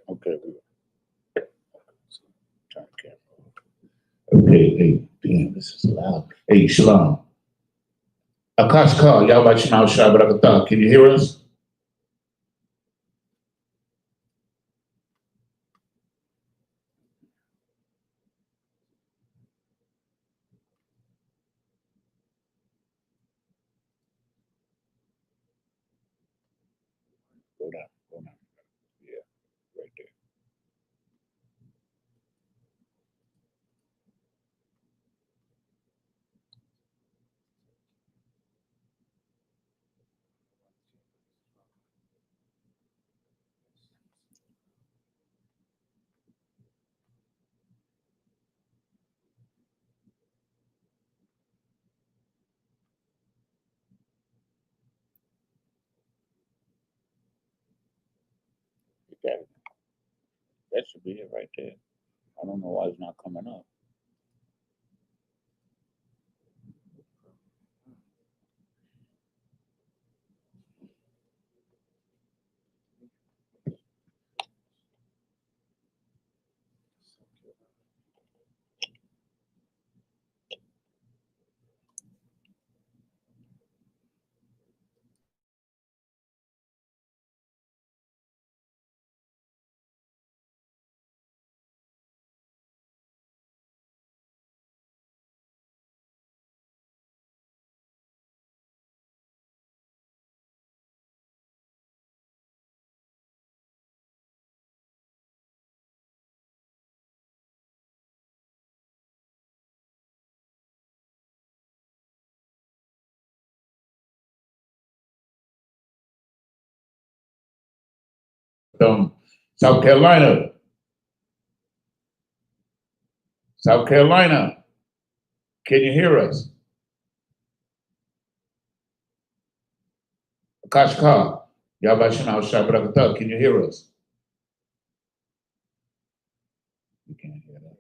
Okay. Okay, hey, damn, this is loud. Hey, Shalom. Akashka, Yabashima Shabrakata, can you hear us? Go down. Yeah, right there. You got it. That should be it right there. I don't know why it's not coming up. South Carolina. South Carolina. Can you hear us? Akashka, Yabashima Shabrakata, can you hear us? You can't hear that.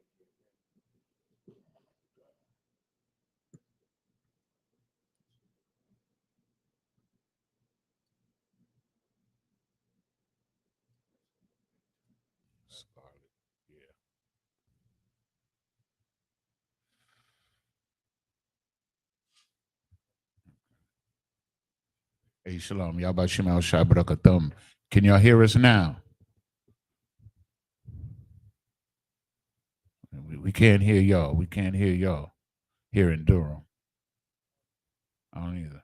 Hey, Shalom, Yabashim al Shabrakatum. Can y'all hear us now? We can't hear y'all. We can't hear y'all here in Durham. I don't either.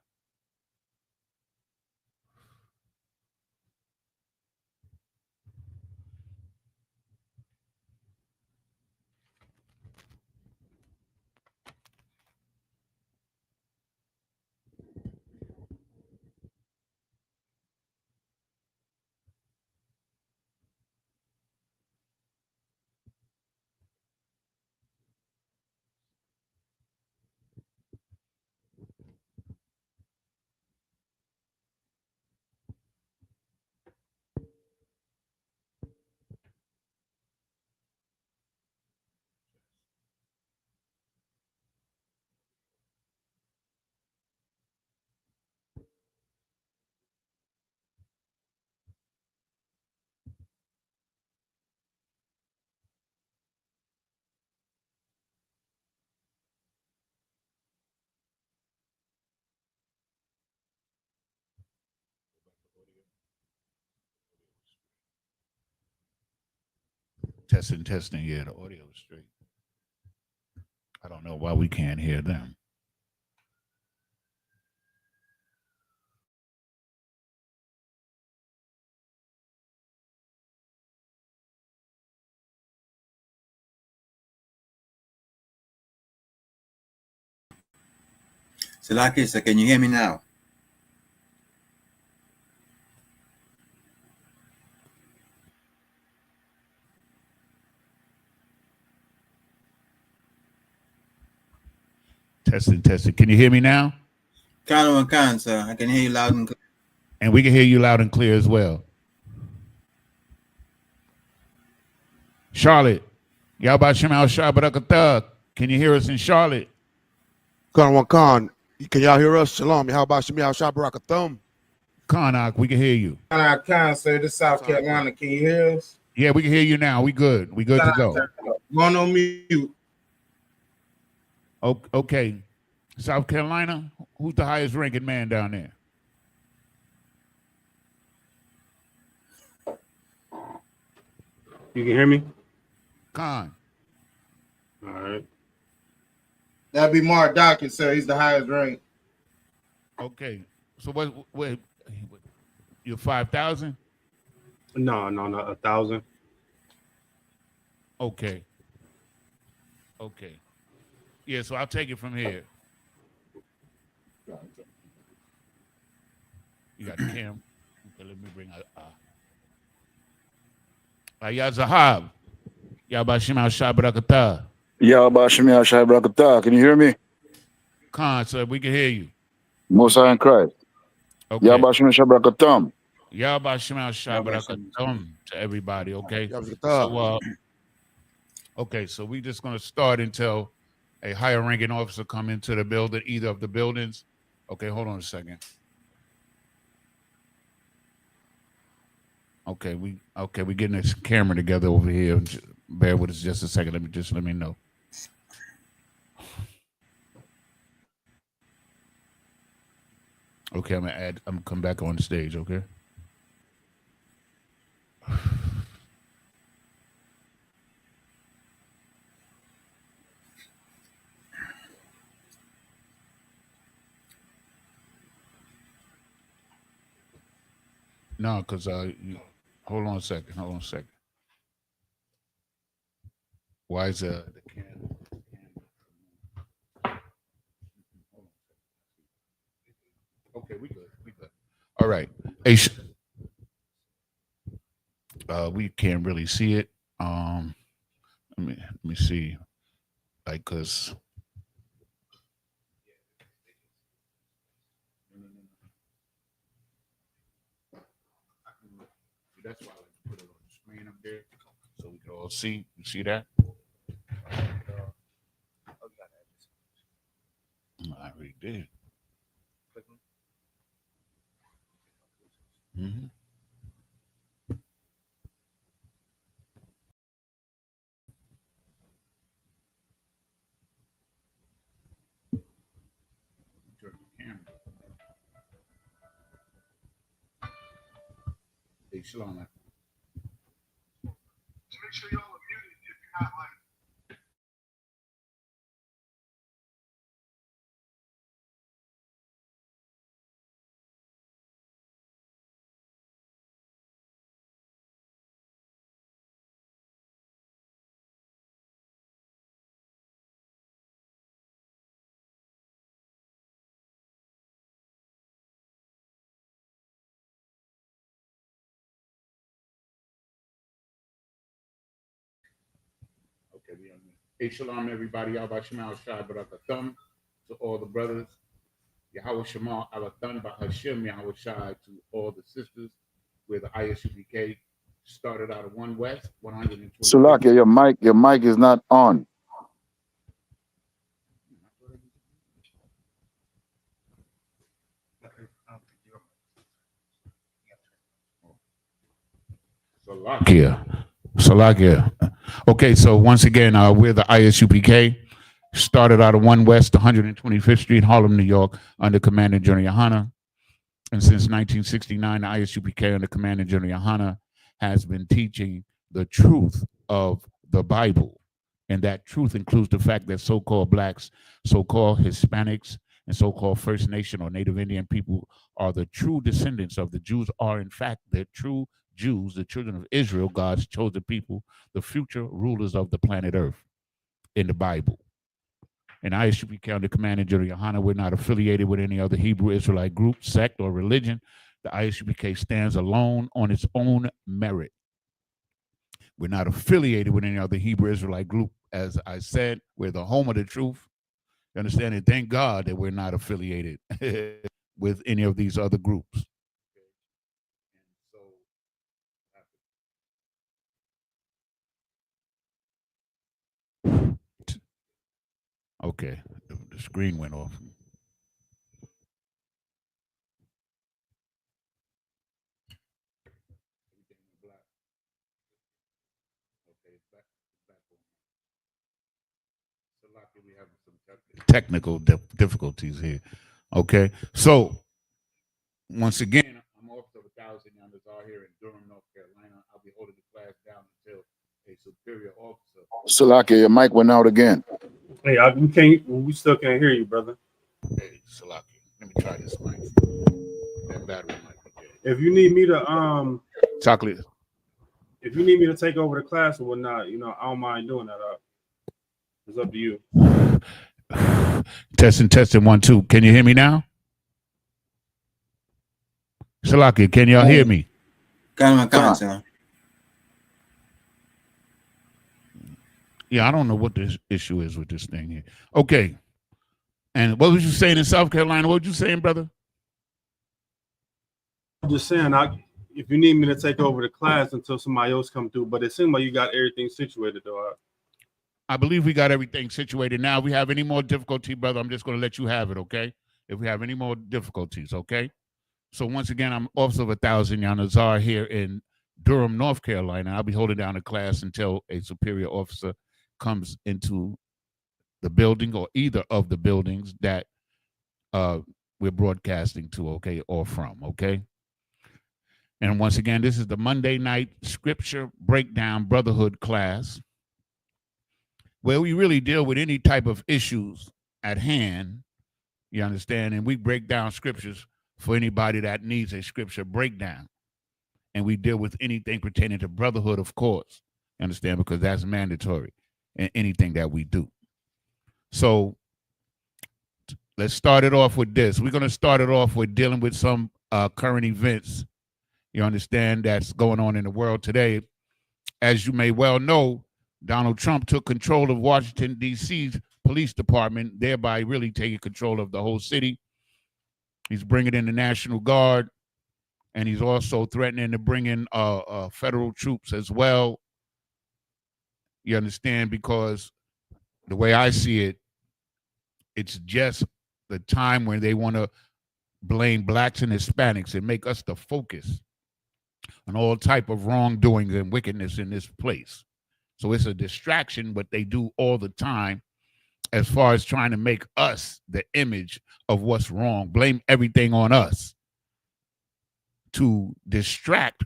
Testing. Yeah, the audio is straight. I don't know why we can't hear them. Salakis, can you hear me now? Testing. Can you hear me now? Khan, sir. I can hear you loud and clear. And we can hear you loud and clear as well. Charlotte, Yabashim al Shabarakata. Can you hear us in Charlotte? Khan, can y'all hear us? Shalom. How about Shemi al Shabarakathum? Karnak, we can hear you. Khan, say this South Carolina. Can you hear us? Yeah, we can hear you now. We good. We good to go. Going on mute. Okay. South Carolina, who's the highest ranking man down there? You can hear me? Khan. All right. That'd be Mark Dawkins, sir. He's the highest rank. Okay. So what you're 5,000? No, not 1,000. Okay. Okay. Yeah, so I'll take it from here. You got the cam. Okay, let me bring Ya Zahab. Ya Bashim al Shabrakata. Ya Bashmi Ashai Brakata. Can you hear me? Khan, sir, we can hear you. Musa and Christ. Okay. Ya Bashmi Shabrakatam. Ya Bashim al Shabrakatam to everybody, okay? So we just gonna start until a higher ranking officer come into the building, either of the buildings. Okay, hold on a second. Okay, we getting this camera together over here. Bear with us just a second. Let me know. Okay, I'm gonna come back on the stage, okay? No, because hold on a second. Why is the camera? Okay, we good. All right. Hey, we can't really see it. Let me see. Like, cause that's why I like to put it on the screen up there so we can all see. You see that? I already did. Mm-hmm. Turn the camera. Hey, Shalom. Make sure y'all are muted if you're not like. Okay, we on there. Hey, Shalom, everybody. Yahweh Shema Shai Barakathum to all the brothers. Yahweh Shema Alathun Bahashim Yahweh Shai to all the sisters. We're the I.S.U.P.K. Started out of 1 West, 120. Sulakia, your mic is not on. Salakia. Okay, so once again, we're the I.S.U.P.K. Started out of 1 West, 125th Street, Harlem, New York, under Commander General YAHANNA. And since 1969, the I.S.U.P.K. under Commander General YAHANNA has been teaching the truth of the Bible. And that truth includes the fact that so-called blacks, so-called Hispanics, and so-called First Nation or Native Indian people are the true descendants of the Jews, are in fact the true Jews, the children of Israel, God's chosen people, the future rulers of the planet Earth in the Bible. And I.S.U.P.K. under Commander General YAHANNA, we're not affiliated with any other Hebrew Israelite group, sect, or religion. The I.S.U.P.K. stands alone on its own merit. We're not affiliated with any other Hebrew Israelite group. As I said, we're the home of the truth. You understand? And thank God that we're not affiliated with any of these other groups. Okay, the screen went off. We have some technical difficulties here. Okay, so once again, I'm Officer of 1,000 Youngers out here in Durham, North Carolina. I'll be holding the class down until a superior officer. Salakia, your mic went out again. Hey, we still can't hear you, brother. Hey, Salaki, let me try this mic. That battery might be dead. If you need me to Chocolate. if you need me to take over the class or whatnot, I don't mind doing that. It's up to you. Testing 1 2. Can you hear me now? Salaki, can y'all hear me? Khan, sir. Yeah, I don't know what this issue is with this thing here. Okay. And what was you saying in South Carolina? What was you saying, brother? I'm just saying, if you need me to take over the class until somebody else come through, but it seems like you got everything situated, though. I believe we got everything situated now. If we have any more difficulty, brother, I'm just going to let you have it, okay? If we have any more difficulties, okay? So once again, I'm Officer of 1,000 Yanazar here in Durham, North Carolina. I'll be holding down the class until a superior officer comes into the building or either of the buildings that we're broadcasting to, okay, or from, okay? And once again, this is the Monday night scripture breakdown brotherhood class, where we really deal with any type of issues at hand, you understand? And we break down scriptures for anybody that needs a scripture breakdown. And we deal with anything pertaining to brotherhood, of course, you understand? Because that's mandatory in anything that we do. So let's start it off with this. We're going to start it off with dealing with some current events, you understand, that's going on in the world today. As you may well know, Donald Trump took control of Washington, D.C.'s police department, thereby really taking control of the whole city. He's bringing in the National Guard, and he's also threatening to bring in federal troops as well. You understand? Because the way I see it, it's just the time when they want to blame blacks and Hispanics and make us the focus on all type of wrongdoings and wickedness in this place. So it's a distraction, but they do all the time as far as trying to make us the image of what's wrong, blame everything on us to distract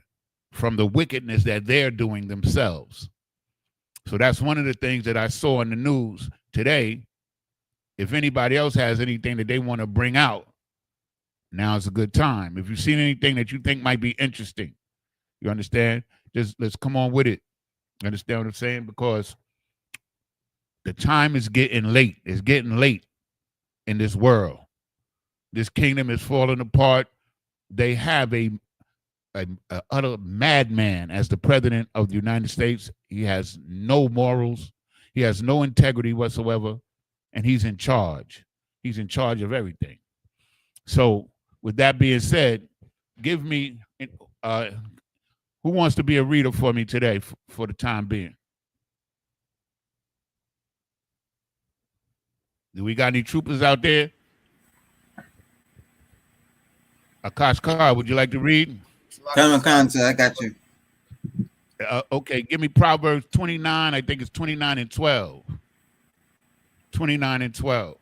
from the wickedness that they're doing themselves. So that's one of the things that I saw in the news today. If anybody else has anything that they want to bring out, now's a good time. If you've seen anything that you think might be interesting, you understand? Just let's come on with it. You understand what I'm saying? Because the time is getting late. It's getting late in this world. This kingdom is falling apart. They have a utter madman as the president of the United States. He has no morals. He has no integrity whatsoever. And he's in charge. He's in charge of everything. So with that being said, give me, who wants to be a reader for me today for the time being? Do we got any troopers out there? Akash Kar, would you like to read? Khan, sir, I got you. Okay, give me Proverbs 29. I think it's 29 and 12. 29 and 12.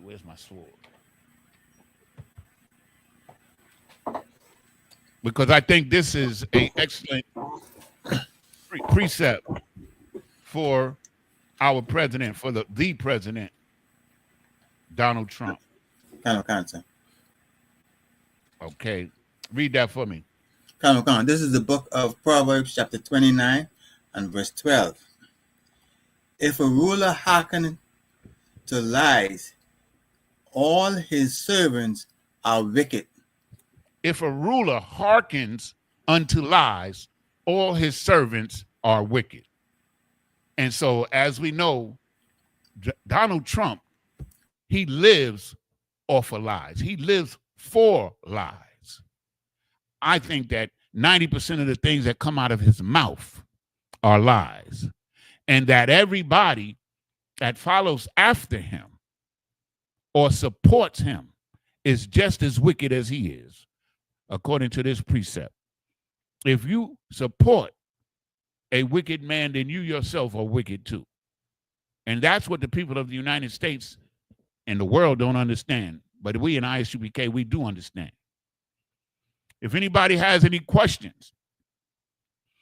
Where's my sword? Because I think this is an excellent precept for our president, for the president, Donald Trump. Khan, sir. Okay, read that for me. Khan, this is the book of Proverbs, chapter 29 and verse 12. If a ruler hearken to lies, all his servants are wicked. If a ruler hearkens unto lies, all his servants are wicked. And so, as we know, Donald Trump, he lives off of lies. He lives for lies. I think that 90% of the things that come out of his mouth are lies. And that everybody that follows after him or supports him is just as wicked as he is, according to this precept. if you support a wicked man, then you yourself are wicked too. And that's what the people of the United States and the world don't understand. But we in I.S.U.P.K, we do understand. If anybody has any questions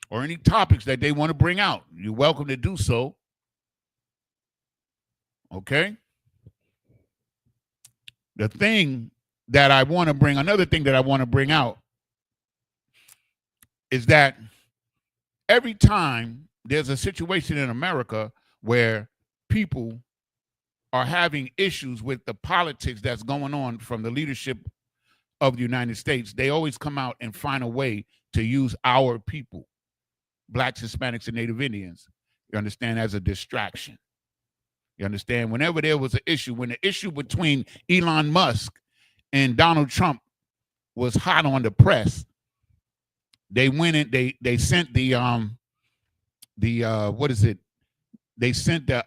or any topics that they want to bring out, you're welcome to do so. Okay? Another thing that I want to bring out is that every time there's a situation in America where people are having issues with the politics that's going on from the leadership of the United States, they always come out and find a way to use our people, Blacks, Hispanics, and Native Indians, you understand, as a distraction. You understand? Whenever there was an issue, when the issue between Elon Musk and Donald Trump was hot on the press, they went in, they sent the what is it? They sent the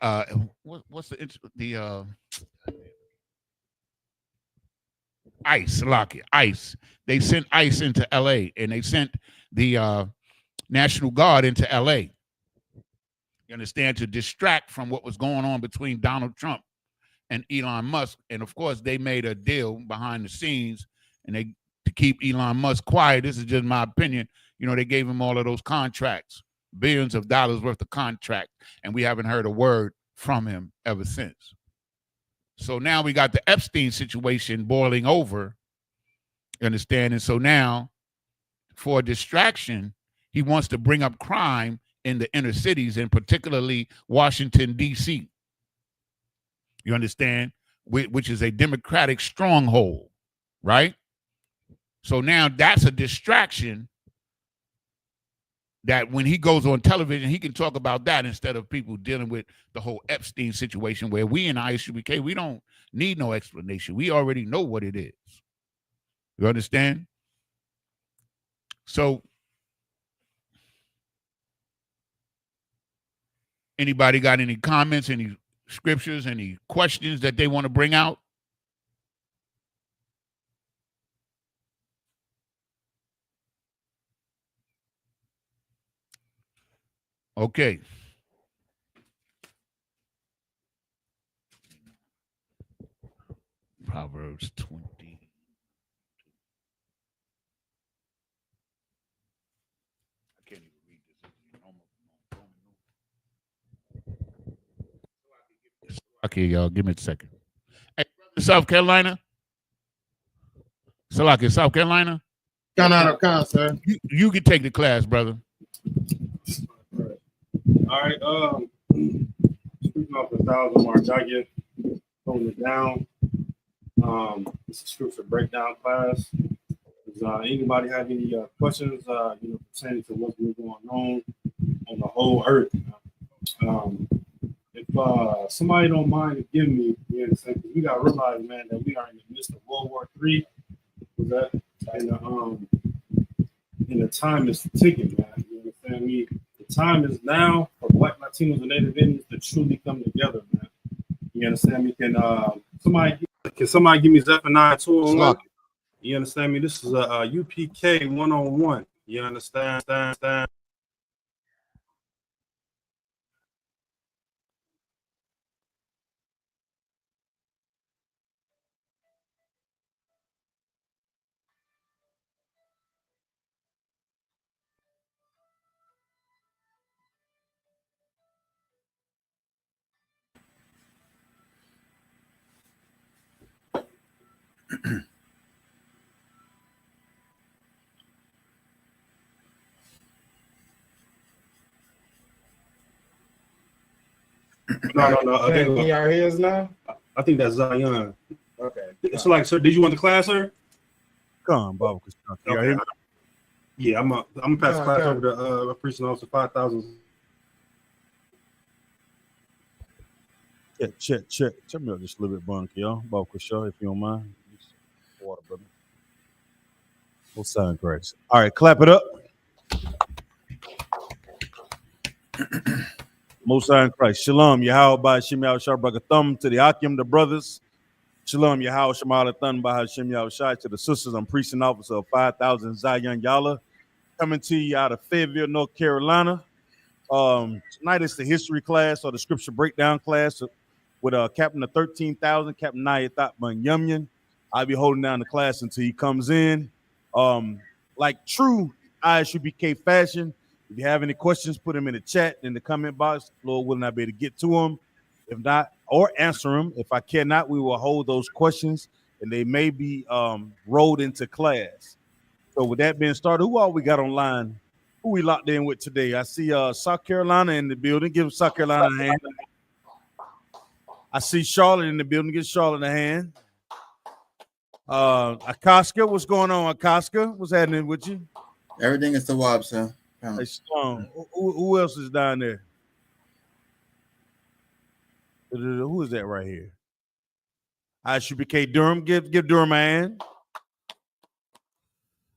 ICE. They sent ICE into LA, and they sent the National Guard into LA. You understand? To distract from what was going on between Donald Trump and Elon Musk. And of course, they made a deal behind the scenes, and they, to keep Elon Musk quiet, this is just my opinion, you know, they gave him all of those contracts, billions of dollars worth of contract, and we haven't heard a word from him ever since. So now we got the Epstein situation boiling over, you understand? And so now, for a distraction, he wants to bring up crime in the inner cities, and particularly Washington, D.C., you understand, which is a Democratic stronghold, right? So now that's a distraction that when he goes on television, he can talk about that instead of people dealing with the whole Epstein situation, where we in I.S.U.P.K, we don't need no explanation. We already know what it is. You understand? So anybody got any comments, any scriptures, any questions that they want to bring out? Okay. Proverbs 20. I can't even read this. Okay, y'all, give me a second. Hey, South Carolina. Salaki, South Carolina. Con, sir. You can take the class, brother. All right. Speaking off the 1,000 mark, I get holding it down. This is scripture breakdown class. Does anybody have any questions, pertaining to what's been going on the whole earth? If somebody don't mind giving me, you understand, because we got to realize, man, that we are in the midst of World War III. And the time is ticking, man. You understand me? The time is now for Black, Latinos, and Native Indians to truly come together, man. You understand me? Can somebody give me Zephaniah 2:1? You understand me? This is a UPK 101. You understand? No. Can y'all hear us now? I think that's Zion. Okay. So, like, sir, did you want the class, sir? Come, Bob. Okay. Yeah, I'm gonna pass the class over to Precinct Officer 5,000. Check. Check me out just a little bit, Bunky, y'all. Bob Kushaw, if you don't mind. Water, brother. We'll sound grace. All right, clap it up. Most High in Christ. Shalom, Yahweh, by Hashem Yahushua, Bragathum, to the Akim, the brothers. Shalom, Yahweh, Shema, Thun, by Hashem Yahushua, to the sisters. I'm Precinct Officer of 5,000 Zion Yala. coming to you out of Fayetteville, North Carolina. Tonight is the history class or the scripture breakdown class with Captain of 13,000, Captain Nayathaq Yumyan. I'll be holding down the class until he comes in. Like true I.S.U.P.K fashion, if you have any questions, put them in the chat, in the comment box. Lord willing, I'll be able to get to them. If not, or answer them. If I cannot, we will hold those questions, and they may be rolled into class. So with that being started, who all we got online? Who we locked in with today? I see South Carolina in the building. Give South Carolina a hand. I see Charlotte in the building. Give Charlotte a hand. Akaska, what's going on, Akaska? What's happening with you? Everything is the WAP, sir. Hey, who else is down there? Who is that right here? I.S.U.P.K Durham. Give Durham a hand.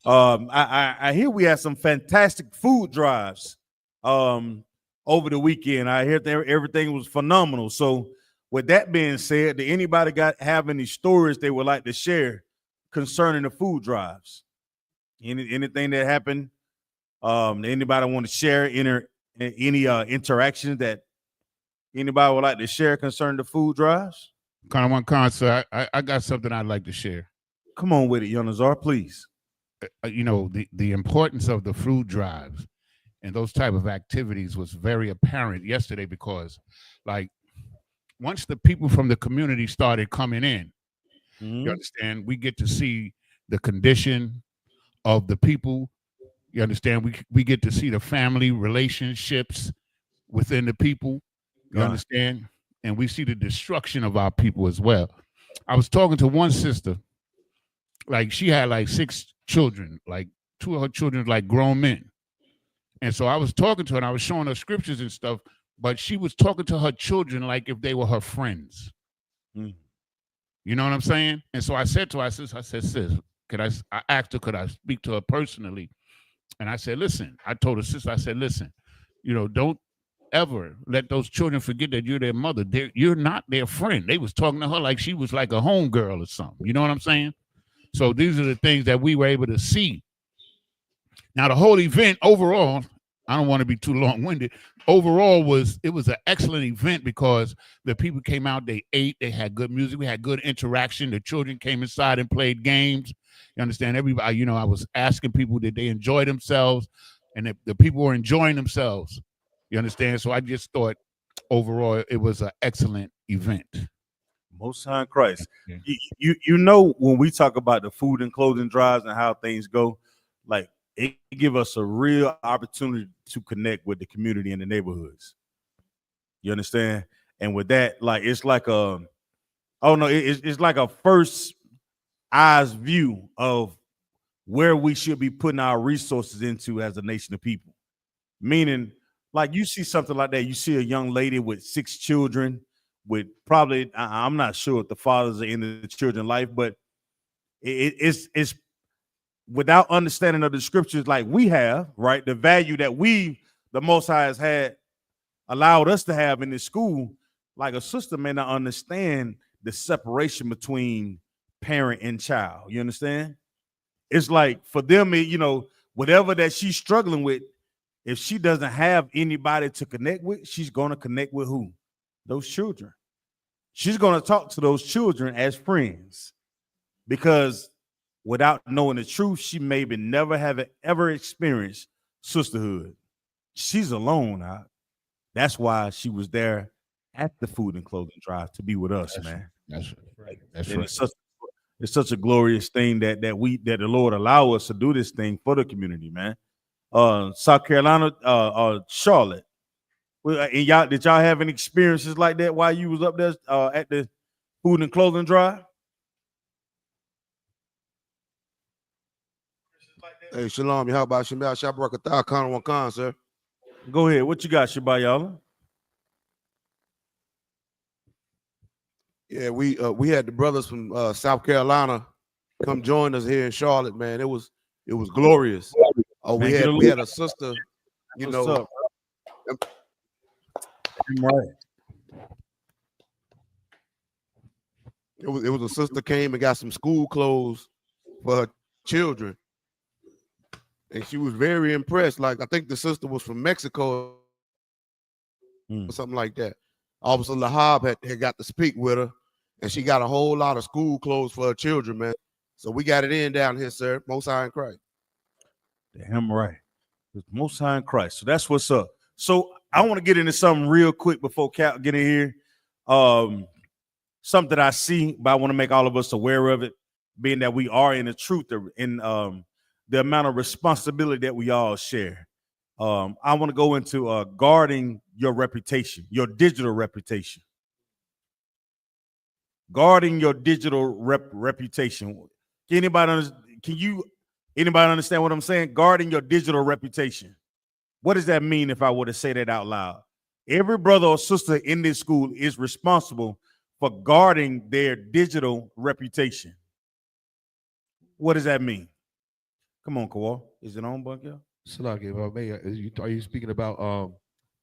I hear we had some fantastic food drives over the weekend. I hear everything was phenomenal. So with that being said, did anybody have any stories they would like to share concerning the food drives? Anything that happened? Anybody want to share any interactions that anybody would like to share concerning the food drives? Sir, I got something I'd like to share. Come on with it, Yonazar, please. You know, the importance of the food drives and those type of activities was very apparent yesterday because, like, once the people from the community started coming in, you understand, we get to see the condition of the people. You understand, we get to see the family relationships within the people. You understand, and we see the destruction of our people as well. I was talking to one sister, like she had like 6 children, like 2 of her children like grown men. And so I was talking to her and I was showing her scriptures and stuff, but she was talking to her children like if they were her friends. You know what I'm saying? And so I said to her, I said, sis, I asked her, could I speak to her personally? And I said, listen, I told her, sister, I said, listen, you know, don't ever let those children forget that you're their mother. You're not their friend. They was talking to her like she was like a homegirl or something. You know what I'm saying? So these are the things that we were able to see. Now, the whole event overall, I don't want to be too long-winded. Overall, it was an excellent event because the people came out, they ate, they had good music, we had good interaction. The children came inside and played games. You understand? Everybody, you know, I was asking people, did they enjoy themselves? And the people were enjoying themselves. You understand? So I just thought overall it was an excellent event. Most High in Christ. You know, when we talk about the food and clothing drives and how things go, like it give us a real opportunity to connect with the community and the neighborhoods. You understand? And with that, like it's like it's like a first eyes view of where we should be putting our resources into as a nation of people. Meaning, like you see something like that, you see a young lady with 6 children with probably, I'm not sure if the fathers are in the children's life, but it's without understanding of the scriptures like we have, right? The value that the Most High has had allowed us to have in this school, like a sister may not understand the separation between parent and child. You understand? It's like for them, you know, whatever that she's struggling with, if she doesn't have anybody to connect with, she's going to connect with who? Those children. She's going to talk to those children as friends because without knowing the truth, she maybe never have ever experienced sisterhood. She's alone. That's why she was there at the food and clothing drive to be with us, man. That's right. That's and right. It's such a glorious thing that the Lord allow us to do this thing for the community, man. South Carolina, Charlotte. And did y'all have any experiences like that while you was up there at the food and clothing drive? Hey, Shalom, Yahweh Shemel Shabrakatah, Khan Wakan, sir. Go ahead. What you got, Shabayala? Yeah, we had the brothers from South Carolina come join us here in Charlotte, man. It was glorious. Oh, we had a sister, you What's know. up? Right. It was a sister came and got some school clothes for her children. and she was very impressed. Like, I think the sister was from Mexico or something like that. Officer Lahab had got to speak with her, and she got a whole lot of school clothes for her children, man. So we got it in down here, sir. Most High in Christ. Damn right. It's Most High in Christ. So that's what's up. So I want to get into something real quick before Cap get in here. Something that I see, but I want to make all of us aware of it, being that we are in the truth, in the amount of responsibility that we all share. I want to go into guarding your reputation, your digital reputation. Guarding your digital reputation. Anybody understand what I'm saying? Guarding your digital reputation. What does that mean if I were to say that out loud? Every brother or sister in this school is responsible for guarding their digital reputation. What does that mean? Come on, Kawal. Is it on, Bunker? Are you speaking about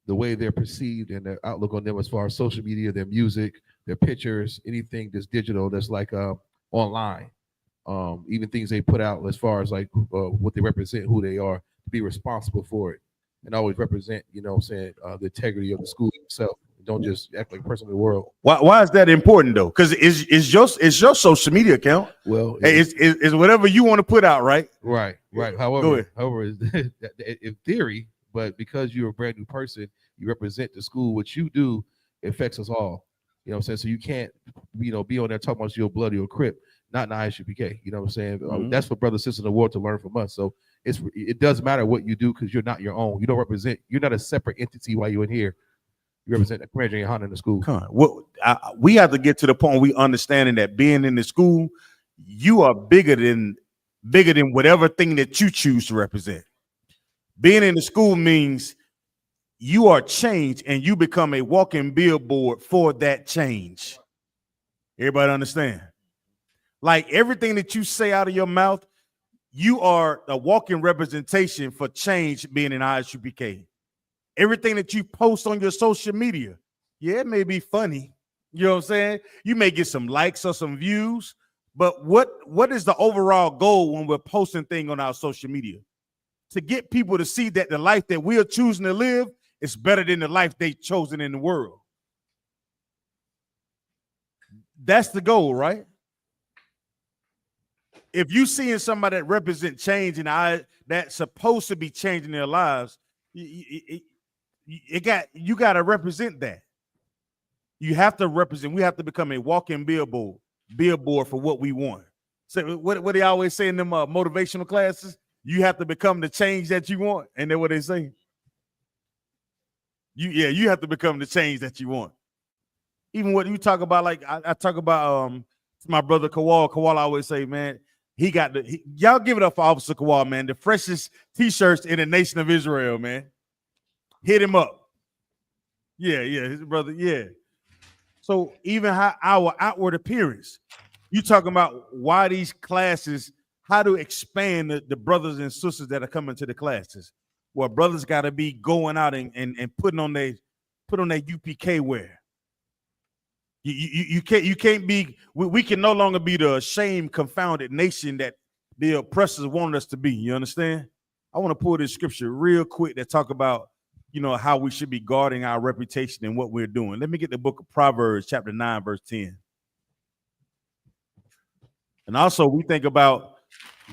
the way they're perceived and their outlook on them as far as social media, their music, their pictures, anything that's digital, that's like online, even things they put out as far as like what they represent, who they are, to be responsible for it and always represent, you know what I'm saying, the integrity of the school itself. Don't just act like a person in the world. Why is that important though? Because it's your social media account. Well, it's whatever you want to put out, right? Right. However, in theory, but because you're a brand new person, you represent the school. What you do affects us all. You know what I'm saying? So you can't, be on there talking about your blood or your crip, not in I.S.U.P.K. You know what I'm saying? That's for brothers and sisters in the world to learn from us. So it does matter what you do because you're not your own. You don't represent. You're not a separate entity while you're in here. You represent the Commander YAHANNA in the school. We have to get to the point where we understanding that being in the school, you are bigger than whatever thing that you choose to represent. Being in the school means you are changed and you become a walking billboard for that change. Everybody understand? Like everything that you say out of your mouth, you are a walking representation for change being in I.S.U.P.K. Everything that you post on your social media, yeah, it may be funny. You know what I'm saying? You may get some likes or some views, but what is the overall goal when we're posting things on our social media? To get people to see that the life that we are choosing to live is better than the life they've chosen in the world. That's the goal, right? If you seeing somebody that represent change and that's supposed to be changing their lives, you got to represent that. You have to represent. We have to become a walking billboard for what we want. So what they always say in them motivational classes, you have to become the change that you want. And then what they say, you have to become the change that you want. Even what you talk about, like I talk about my brother Kawal. Kawal always say, man, y'all give it up for Officer Kawal, man. The freshest t-shirts in the nation of Israel, man. Hit him up. Yeah, his brother, yeah. So even how our outward appearance, you talking about why these classes, how to expand the brothers and sisters that are coming to the classes. Well, brothers got to be going out and putting on their UPK wear. You can't be. We can no longer be the shame confounded nation that the oppressors want us to be. You understand? I want to pull this scripture real quick that talk about, how we should be guarding our reputation and what we're doing. Let me get the book of Proverbs, chapter 9, verse 10. And also, we think about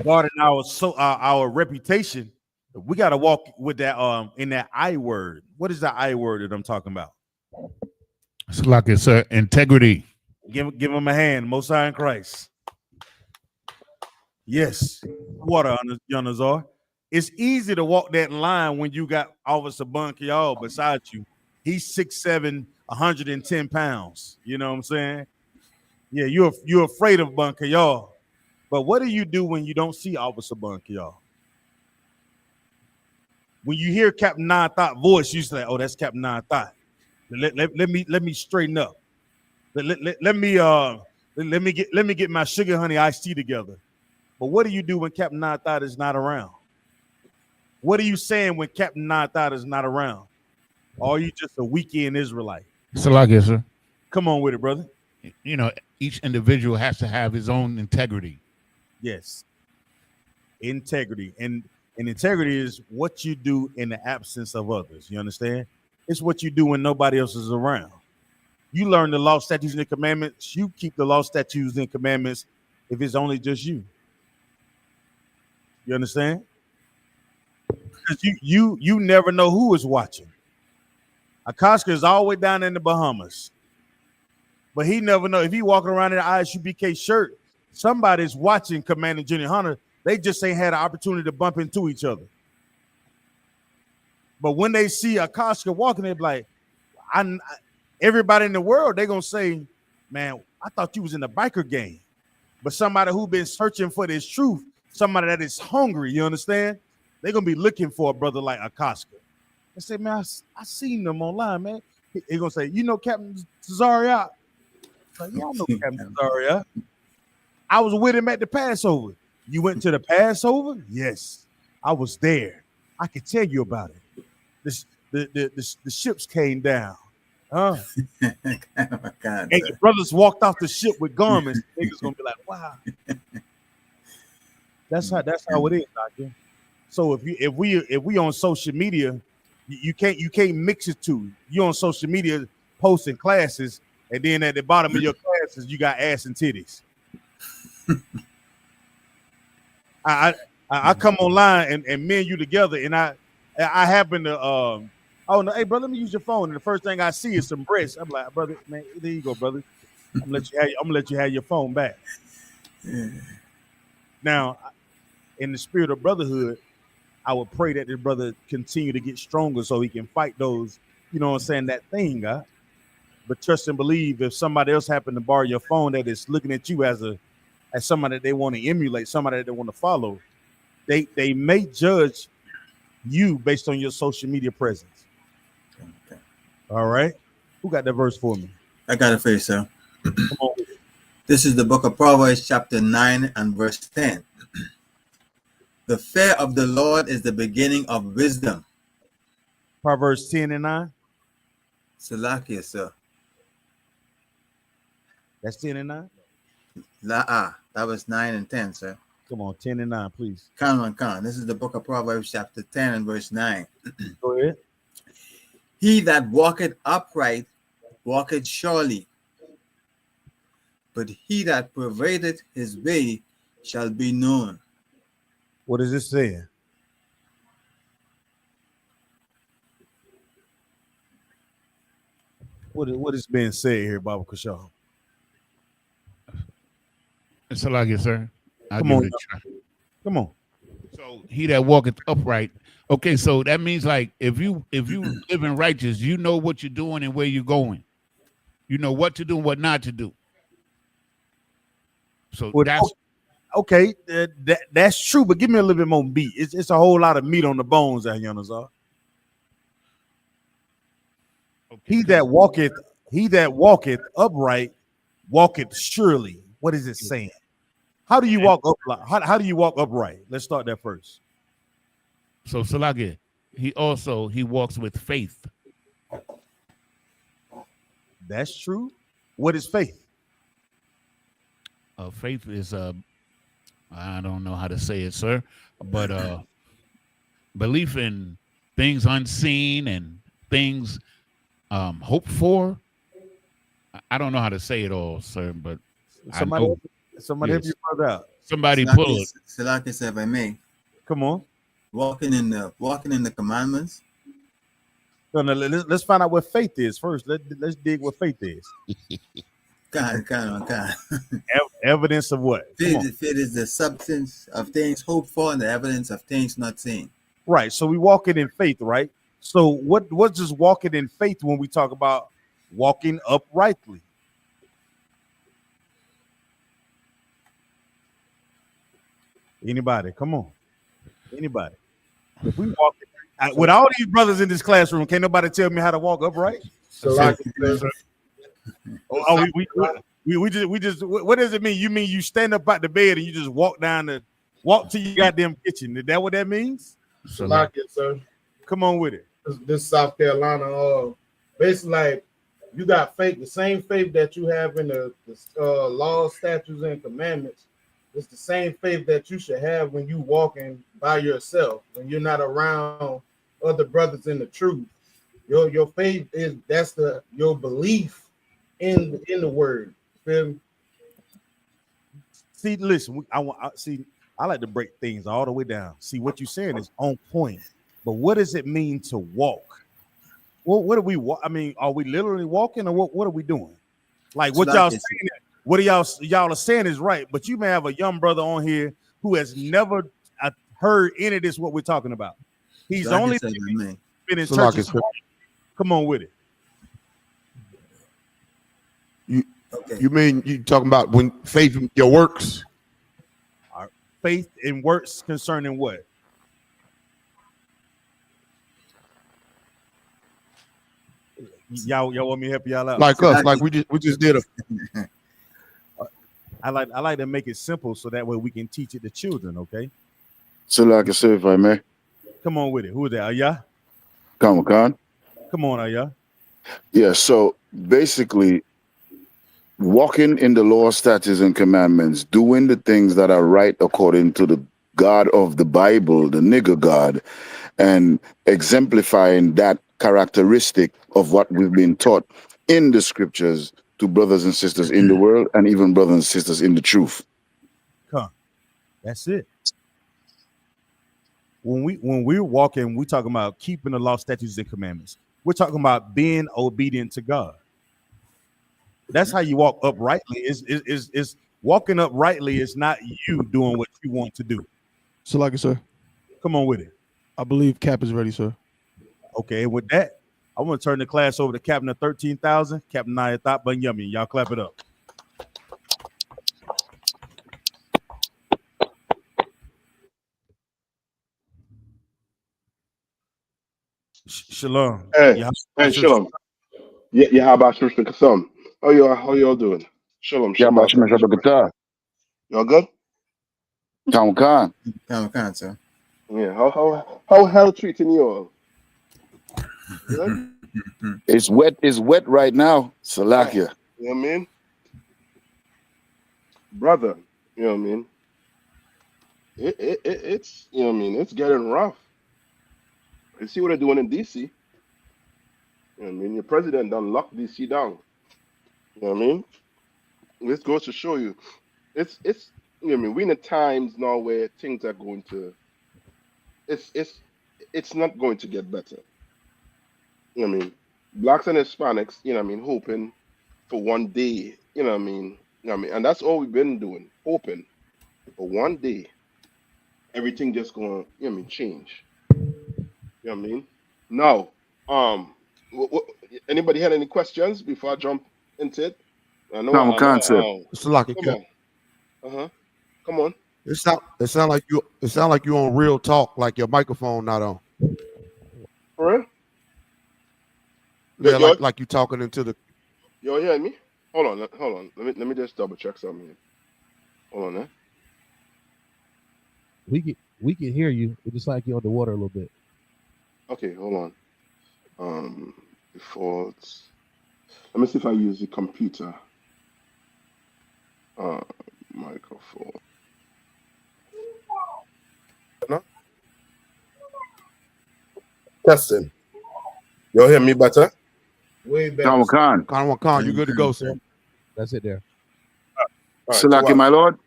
guarding our reputation. We got to walk with that in that I word. What is the I word that I'm talking about? It's like it's integrity. Give him a hand, Most High in Christ. Yes, water on the Nazar. It's easy to walk that line when you got Officer Bunker beside you. He's 6'7", 110 pounds. You know what I'm saying? Yeah, you're afraid of Bunker, but what do you do when you don't see Officer Bunker? When you hear Captain Nayathaq voice, you say, "Oh, that's Captain Nayathaq." Let me straighten up. Let me get my sugar honey iced tea together. But what do you do when Captain Nayathaq is not around? What are you saying when Captain Nayathaq is not around? Or are you just a weekend Israelite? Salakia, sir. Come on with it, brother. Each individual has to have his own integrity. Yes. Integrity. And And integrity is what you do in the absence of others. You understand? It's what you do when nobody else is around. You learn the law, statutes, and the commandments. You keep the law, statutes, and commandments if it's only just you. You understand? Because you never know who is watching. Akaska is all the way down in the Bahamas. But he never know. If he walking around in an I.S.U.P.K shirt, somebody's watching Commander Junior Hunter. They just ain't had an opportunity to bump into each other. But when they see Akaska walking, they're like, everybody in the world, they're going to say, man, I thought you was in the biker gang. But somebody who been searching for this truth, somebody that is hungry, you understand? They're going to be looking for a brother like Akaska. They say, man, I seen them online, man. He's going to say, you know Captain Cesaria? Like, yeah, I know Captain Cesaria. I was with him at the Passover. You went to the Passover? Yes, I was there. I can tell you about it. The ships came down. Huh? Oh my God, and your brothers walked off the ship with garments. Niggas gonna be like, wow. That's how it is, doctor. So if we on social media, you can't mix it two. You on social media posting classes, and then at the bottom of your classes you got ass and titties. I come online and me and you together, and I happen to oh no, hey brother, let me use your phone. And the first thing I see is some breasts. I'm like, brother, man, there you go, brother. I'm gonna let you have your phone back. Now, in the spirit of brotherhood, I would pray that this brother continue to get stronger so he can fight those, you know what I'm saying, that thing, God. But trust and believe, if somebody else happened to borrow your phone that is looking at you as somebody that they want to emulate, somebody that they want to follow, they may judge you based on your social media presence. Okay. All right. Who got that verse for me? I got it for you, sir. Come on. This is the book of Proverbs, chapter 9 and verse 10. The fear of the Lord is the beginning of wisdom. Proverbs 10 and 9. Salakia, sir. That's 10 and 9? That was 9 and 10, sir. Come on, 10 and 9, please. Come on. This is the book of Proverbs, chapter 10 and verse 9. Go ahead. He that walketh upright walketh surely, but he that perverteth his way shall be known. What is this saying? What is being said here, Baba Kashaw? It's a like it, sir. Come on. Come on. So he that walketh upright. Okay, so that means like if you living righteous, you know what you're doing and where you're going. You know what to do and what not to do. So that's okay. That's true, but give me a little bit more meat. It's a whole lot of meat on the bones, Yahanna. Okay. He that walketh upright walketh surely. What is it saying? How do you walk upright? How do you walk upright? Let's start there first. So Salagi, he walks with faith. That's true. What is faith? Faith is I don't know how to say it, sir, but belief in things unseen and things hoped for. I don't know how to say it all, sir, but somebody help your brother out. Somebody pull it. Salaki said, if I may. Come on. Walking in the commandments. No, let's find out what faith is first. Let's dig what faith is. God. Evidence of what? Faith is the substance of things hoped for and the evidence of things not seen. Right. So we walking in faith, right? So what's just walking in faith when we talk about walking uprightly? Anybody? Come on. Anybody? If we walk with all these brothers in this classroom, can't nobody tell me how to walk upright? We just what does it mean? You mean you stand up at the bed and you just walk to your goddamn kitchen? Is that what that means? Salakia, sir. Come on with it. This South Carolina, basically like you got faith, the same faith that you have in the laws, statutes, and commandments. It's the same faith that you should have when you walking by yourself, when you're not around other brothers in the truth. Your faith is your belief in the word. Feel me? See, listen, I like to break things all the way down. See, what you're saying is on point, but what does it mean to walk? Well, what are we? I mean, are we literally walking, or what are we doing? Like what y'all saying? What y'all are saying is right, but you may have a young brother on here who has never heard any of this. What we're talking about? He's only been in churches. Come on with it. You mean you talking about when faith in your works? Faith in works concerning what? Y'all want me to help y'all out? Like us, like we just did a. I like to make it simple so that way we can teach it to children. Okay. So, like I said, if I may, come on with it. Who is that? Ayah? Come on, Ayah. Yeah. So basically, walking in the law, statutes, and commandments, doing the things that are right according to the God of the Bible, the nigger God, and exemplifying that characteristic of what we've been taught in the scriptures to brothers and sisters in the world, and even brothers and sisters in the truth. That's it. When we're walking, we're talking about keeping the law, statutes, and commandments. We're talking about being obedient to God. That's how you walk uprightly. Is walking uprightly is not you doing what you want to do. So, like I said, come on with it. I believe Cap is ready, sir. Okay, with that, I want to turn the class over to Captain of 13,000, Captain Nayathaq Bunyami. Y'all clap it up. Shalom. Hey, shalom. Yeah, how about you, Kasam? How y'all doing? Shalom. Yeah, about you, y'all good? Khan, sir. Yeah. How hell treating you all? Good? It's wet right now. Salakia. You know what I mean? Brother, you know what I mean? It's you know what I mean, it's getting rough. You see what they're doing in DC. You know what I mean? Your president done locked DC down. You know what I mean? This goes to show you. It's you know what I mean, we're in the times now where things are going to it's not going to get better. You know what I mean? Blacks and Hispanics, you know what I mean, hoping for one day, you know what I mean? You know what I mean? And that's all we've been doing, hoping for one day everything just gonna, you know what I mean, change. You know what I mean? Now, anybody had any questions before I jump into it? I know. It's like come on. Come on. It sound like you on real talk, like your microphone not on. For real? Yeah, like you talking into the. Y'all hearing me? Hold on. Let me just double check something here. Hold on, We can hear you. It's just like you're underwater a little bit. Okay, hold on. Defaults. Let me see if I use the computer. Microphone. No? Testing. Y'all hear me better? Way better. Khan, you good to go, sir? That's it there. Salaki, my lord.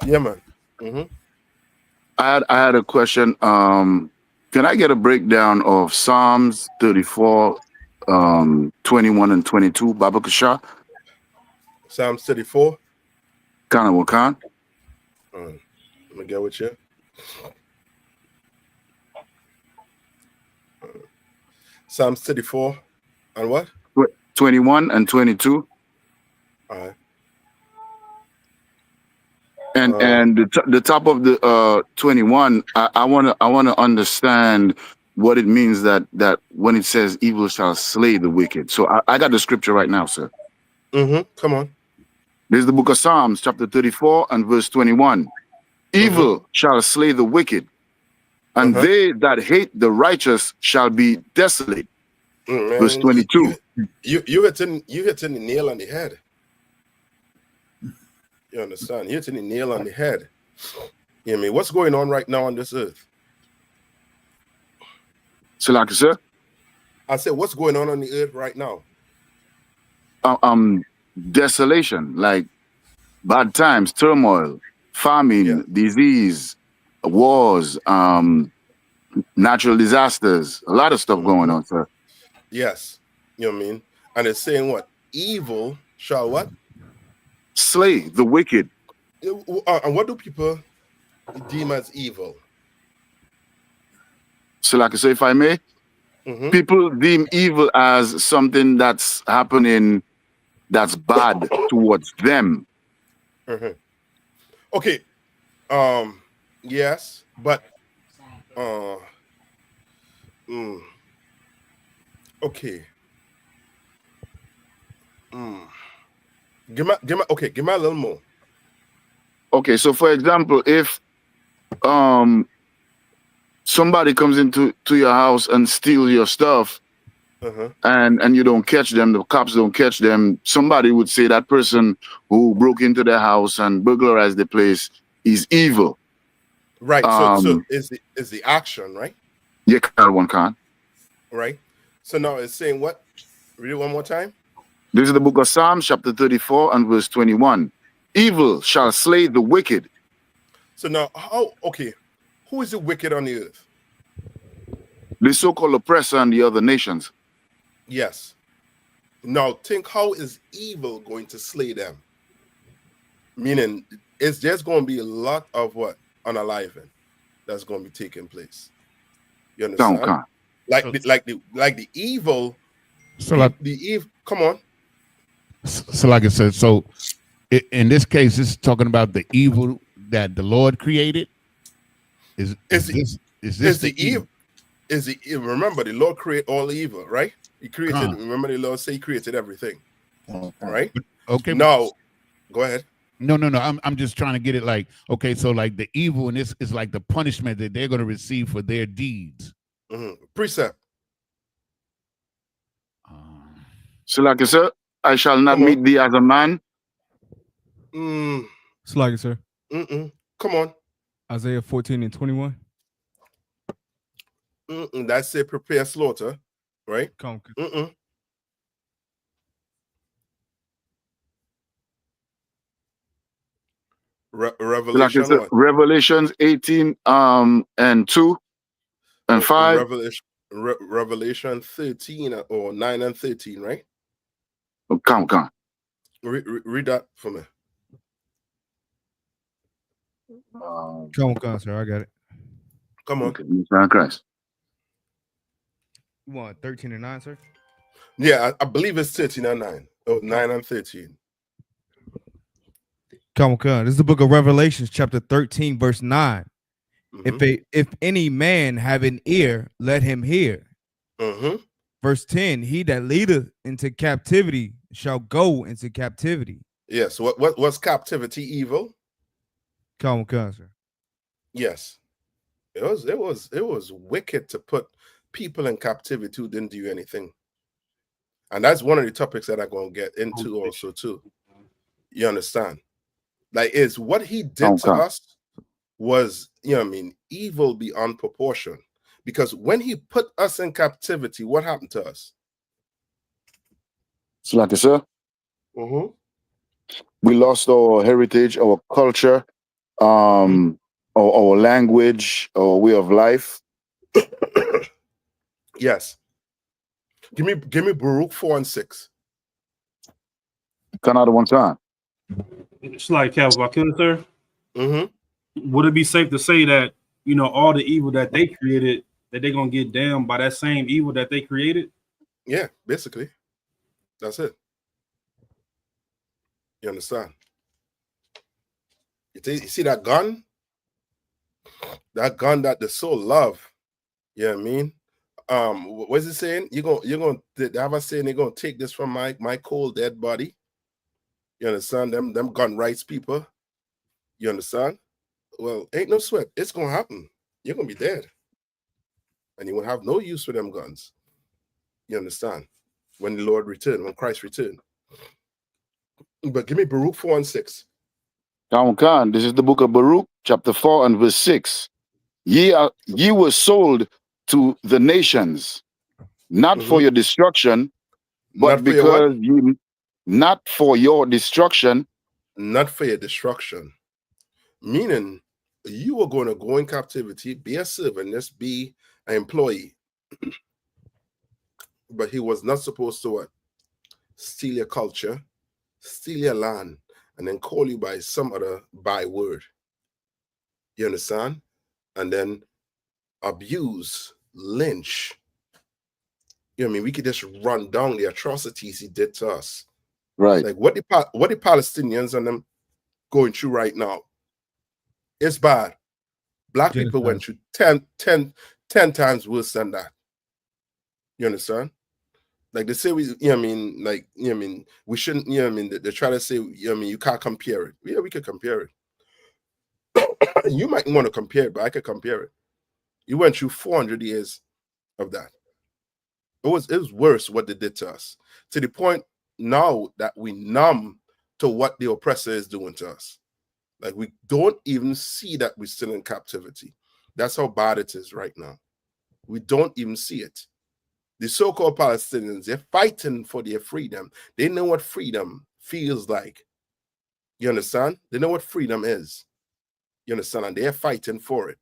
Yeah, man. Mm-hmm. I had a question. Can I get a breakdown of Psalms 34, 21 and 22, Baba Kasha? Psalms 34. Kana Wakan. Let me get with you. Psalms 34 and what? 21 and 22. All right. And the top of the 21, I wanna understand what it means that when it says evil shall slay the wicked. So I got the scripture right now, sir. Mm-hmm. Come on. There's the book of Psalms, chapter 34 and verse 21. Evil shall slay the wicked, and they that hate the righteous shall be desolate. Man, verse 22. You hitting the nail on the head. You understand? You're hitting the nail on the head. You know what I mean? What's going on right now on this earth? So like I said, I said, what's going on the earth right now? Desolation, like bad times, turmoil, famine, disease, wars, natural disasters, a lot of stuff going on, sir. Yes. You know what I mean? And it's saying what? Evil shall what? Slay the wicked. And what do people deem as evil? So like I say, if I may, people deem evil as something that's happening that's bad towards them. Okay. Yes, but okay. Give me a little more. Okay, so for example, if somebody comes into your house and steals your stuff, and you don't catch them, the cops don't catch them, somebody would say that person who broke into their house and burglarized the place is evil. Right. So is the action, right? Yeah, one can. Right. So now it's saying what? Read it one more time. This is the book of Psalms, chapter 34 and verse 21. Evil shall slay the wicked. So now, who is the wicked on the earth? The so-called oppressor and the other nations. Yes. Now think, how is evil going to slay them? Meaning, it's just going to be a lot of what? Unaliving that's going to be taking place. You understand? Like the evil. So like the evil. Come on. So like I said, so in this case, it's talking about the evil that the Lord created. Is this the evil? Is the evil? Remember, the Lord created all evil, right? He created. Remember, the Lord say He created everything, right? Okay. Now, go ahead. No. I'm just trying to get it like, okay, so like the evil in this is like the punishment that they're going to receive for their deeds. Precept. So like I said, I shall not meet thee as a man. It's like it, sir. Come on. Isaiah 14 and 21. That's it. Prepare slaughter, right? Revelation like Revelations 18 and 2 and 5. Revelation 13 or 9 and 13, right? Come. Read that for me. Come, sir. I got it. Come on. Okay, Christ. You want 13 and 9, sir? Yeah, I believe it's 13 and 9. Oh, 9 and 13. Come. This is the book of Revelations, chapter 13, verse 9. If any man have an ear, let him hear. Verse 10, he that leadeth into captivity shall go into captivity. Yes. What's captivity? Evil? Come, sir. Yes. It was wicked to put people in captivity who didn't do anything. And that's one of the topics that I'm going to get into also too. You understand? Like, is what he did to us was, you know what I mean, evil beyond proportion. Because when he put us in captivity, what happened to us? So like I said, we lost our heritage, our culture, our language, our way of life. Yes. Give me Baruch 4 and 6. Canada one time. It's like YAHANNA, sir. Would it be safe to say that, you know, all the evil that they created, that they're gonna get damned by that same evil that they created? Yeah, basically. That's it. You understand? You see that gun? That gun that the soul love. You know what I mean? What's it saying? You're gonna have a saying they're gonna take this from my cold dead body. You understand? Them gun rights people. You understand? Well, ain't no sweat. It's gonna happen. You're gonna be dead. And you will have no use for them guns. You understand? When the Lord returned, when Christ returned. But give me Baruch 4 and 6. Khan, this is the book of Baruch, chapter 4 and verse 6. Ye were sold to the nations, not for your destruction, but Not for your what? because you, not for your destruction. Not for your destruction. Meaning, you were going to go in captivity, be a servant, just be an employee. But he was not supposed to what? Steal your culture, steal your land, and then call you by some other byword. You understand? And then abuse, lynch. You know what I mean? We could just run down the atrocities he did to us. Right. Like what the Palestinians and them going through right now. It's bad. Black people went through 10 times worse than that. You understand? Like they say, we, you know what I mean? Like, you know what I mean? We shouldn't, you know what I mean? They try to say, you know what I mean? You can't compare it. Yeah, we could compare it. You might want to compare it, but I could compare it. You went through 400 years of that. It was worse what they did to us, to the point now that we numb to what the oppressor is doing to us. Like we don't even see that we're still in captivity. That's how bad it is right now. We don't even see it. The so-called Palestinians, they're fighting for their freedom. They know what freedom feels like. You understand? They know what freedom is. You understand? And they're fighting for it.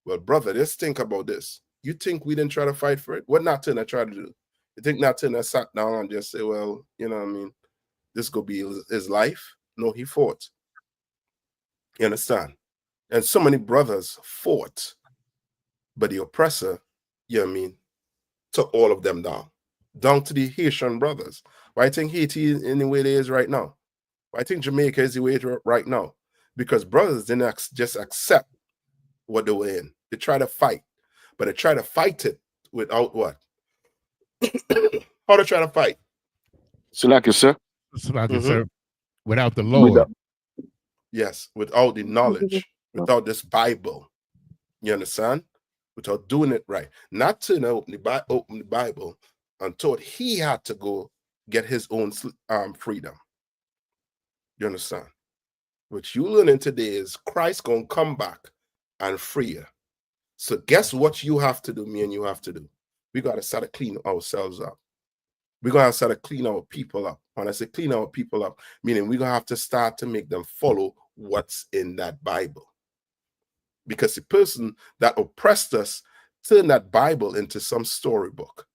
Well, brother, just think about this. You think we didn't try to fight for it? What Nat Turner tried to do? You think Nat Turner sat down and just say, well, you know what I mean? This could be his life? No, he fought. You understand? And so many brothers fought, but the oppressor, you know what I mean, took all of them down to the Haitian brothers. Why I think Haiti is in the way it is right now? Why I think Jamaica is the way it is right now? Because brothers didn't just accept what they were in. They try to fight, but they try to fight it without what? How to try to fight? Salaki, sir. Salaki, sir. Without the Lord. Yes, without the knowledge, without this Bible. You understand? Without doing it right. Not to open the Bible and thought he had to go get his own freedom. You understand? What you learning today is Christ gonna come back and free you. So guess what you have to do, me and you have to do? We got to start to clean ourselves up. We're going to start to clean our people up. When I say clean our people up, meaning we're going to have to start to make them follow what's in that Bible. Because the person that oppressed us turned that Bible into some storybook.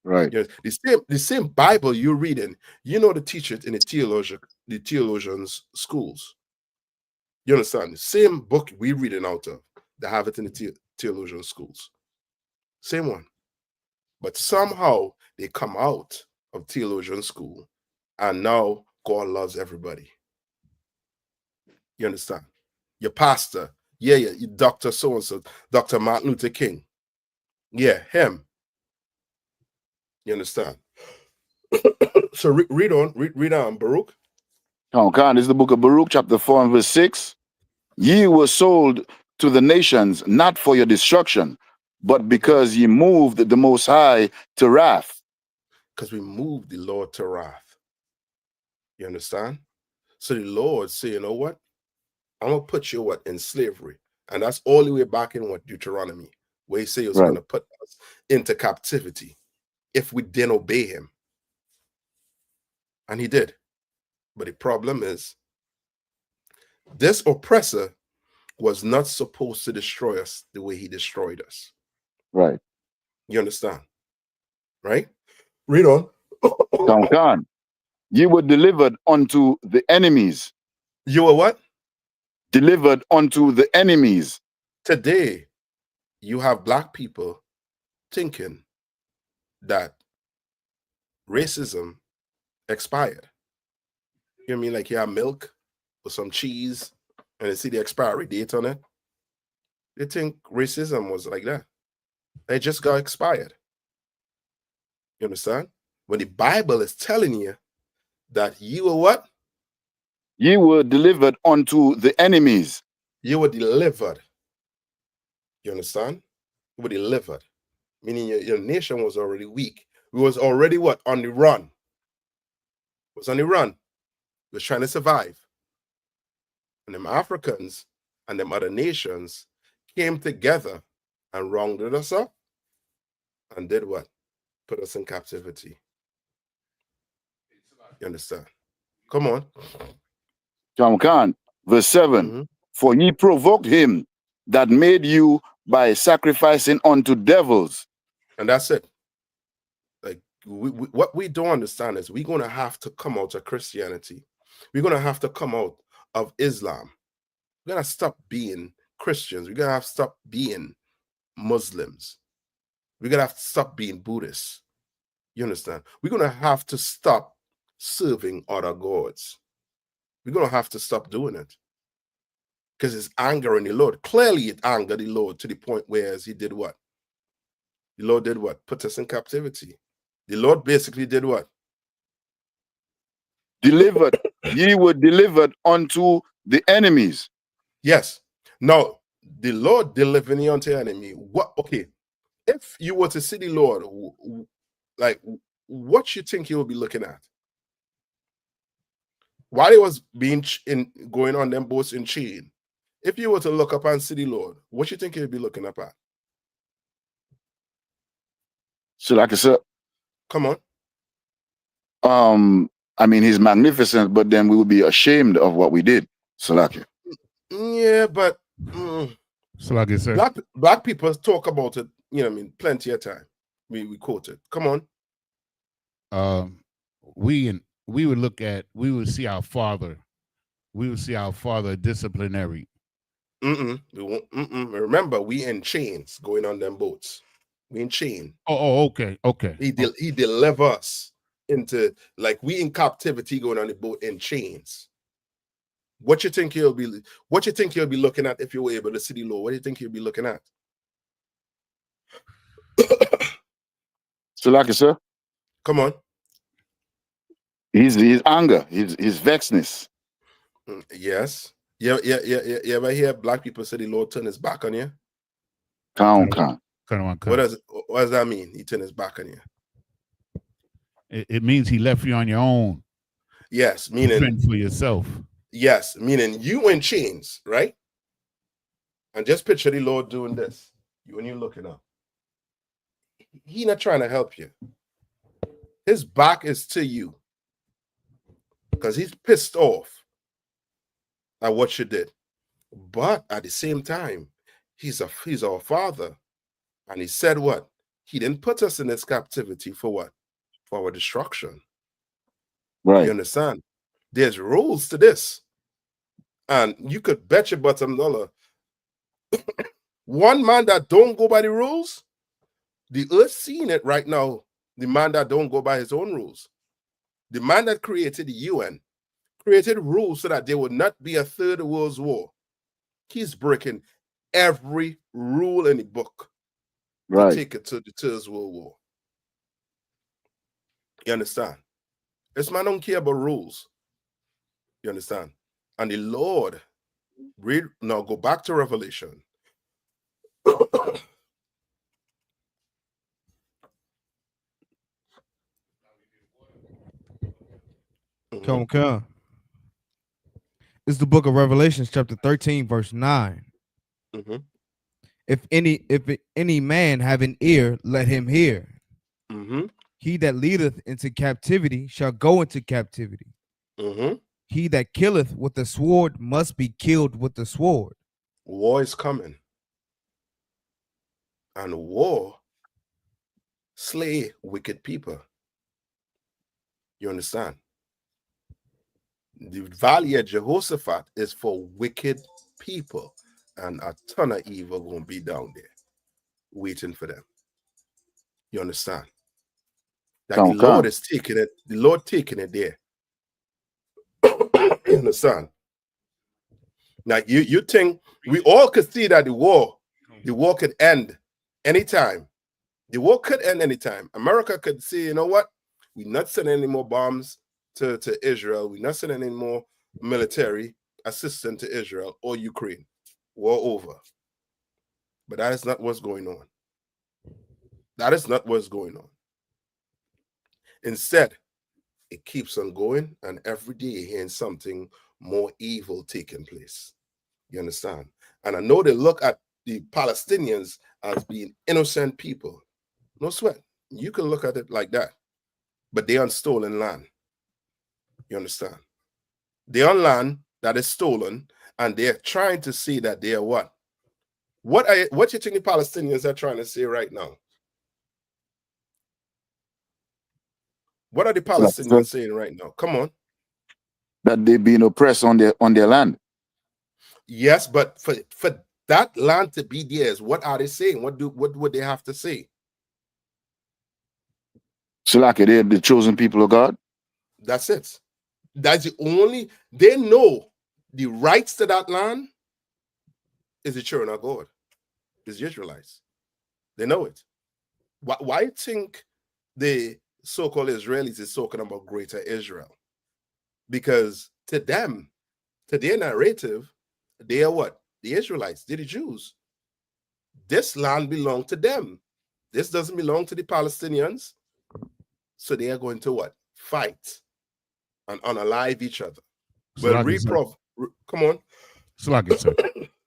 Right. You know, the same Bible you're reading, you know, to teach it in the theologians' schools. You understand? The same book we're reading out of, they have it in the theologian schools. Same one. But somehow they come out of theologian school and now God loves everybody. You understand? Your pastor, your Dr. So-and-so, Dr. Martin Luther King. Yeah, him. You understand? So read on, Baruch. Khan, this is the book of Baruch, chapter 4 and verse 6. Ye were sold to the nations, not for your destruction, but because ye moved the Most High to wrath. Because we moved the Lord to wrath. You understand? So the Lord say, you know what? I'm going to put you in slavery. And that's all the way back in Deuteronomy, where he said he was going to put us into captivity if we didn't obey him. And he did. But the problem is, this oppressor was not supposed to destroy us the way he destroyed us. Right. You understand? Right? Read on. Khan, you were delivered unto the enemies. You were what? Delivered unto the enemies. Today, you have black people thinking that racism expired. You know what I mean? Like you have milk or some cheese and they see the expiry date on it. They think racism was like that. It just got expired. You understand? When the Bible is telling you that you were what? You were delivered unto the enemies. You were delivered. You understand? You were delivered. Meaning your nation was already weak. We was already what? On the run. It was on the run. It was trying to survive. And them Africans and them other nations came together and rounded us up and did what? Put us in captivity. You understand? Come on. Khan, verse 7. For ye provoked him that made you by sacrificing unto devils. And that's it. Like what we don't understand is we're going to have to come out of Christianity. We're going to have to come out of Islam. We're going to stop being Christians. We're going to have to stop being Muslims. We're going to have to stop being Buddhists. You understand? We're going to have to stop serving other gods. We're going to have to stop doing it. Because it's angering the Lord. Clearly it angered the Lord to the point where he did what? The Lord did what? Put us in captivity. The Lord basically did what? Delivered. Ye were delivered unto the enemies. Yes. Now, the Lord delivering you unto enemy. What? Okay. If you were to see the Lord, like, what you think he will be looking at? While he was going on them boats in chain, if you were to look up and see the Lord, what you think he'll be looking up at? So like I said, come on. I mean, he's magnificent, but then we would be ashamed of what we did. Salaki. Yeah, but Salaki, sir. Black people talk about it, you know what I mean, plenty of time. We quote it. Come on. We would see our father. We would see our father disciplinary. We won't, Remember, we in chains going on them boats. We in chain. Okay. He deliver us into, like, we in captivity going on the boat in chains. What you think he'll be looking at if you were able to see the Lord? What do you think he'll be looking at? So like I said, come on. His anger, his vexedness. Yes. You ever hear black people say the Lord turned his back on you? Count. What does that mean? He turned his back on you. It means he left you on your own. Yes, meaning fend for yourself. Yes, meaning you in chains, right? And just picture the Lord doing this when you're looking up. He not trying to help you. His back is to you because he's pissed off at what you did. But at the same time, he's our father. And he said what? He didn't put us in this captivity for what? For our destruction. Right. You understand? There's rules to this. And you could bet your bottom dollar. One man that don't go by the rules, the earth seeing it right now, the man that don't go by his own rules. The man that created the UN created rules so that there would not be a third world war. He's breaking every rule in the book to take it to the Third World War. You understand? This man don't care about rules. You understand? And the Lord, now go back to Revelation. Come. It's the book of Revelations, chapter 13, verse 9. If any man have an ear, let him hear. He that leadeth into captivity shall go into captivity. He that killeth with the sword must be killed with the sword. War is coming. And war slay wicked people. You understand? The valley of Jehoshaphat is for wicked people, and a ton of evil gonna be down there waiting for them. You understand? That the Lord is taking it, the Lord taking it there. You understand? Now you think we all could see that the war could end anytime. The war could end anytime. America could say, you know what? We're not sending any more bombs to Israel. We're not sending any more military assistance to Israel or Ukraine. War over. But that is not what's going on. That is not what's going on. Instead, it keeps on going, and every day you're hearing something more evil taking place. You understand? And I know they look at the Palestinians as being innocent people. No sweat. You can look at it like that. But they're on stolen land. You understand? They're on land that is stolen, and they're trying to say that they are what? What you think the Palestinians are trying to say right now? What are the Palestinians saying right now? Come on. That they're being oppressed on their land. Yes, but for that land to be theirs, what are they saying? What would they have to say? Shalaka, they're the chosen people of God. That's it. That's the only, they know the rights to that land is the children of God, is the Israelites. They know it. Why think the so-called Israelis is talking about greater Israel? Because to them, to their narrative, they are what? The Israelites, they're the Jews. This land belongs to them. This doesn't belong to the Palestinians. So they are going to what? Fight and unalive each other. Well, come on. Slugger, sir.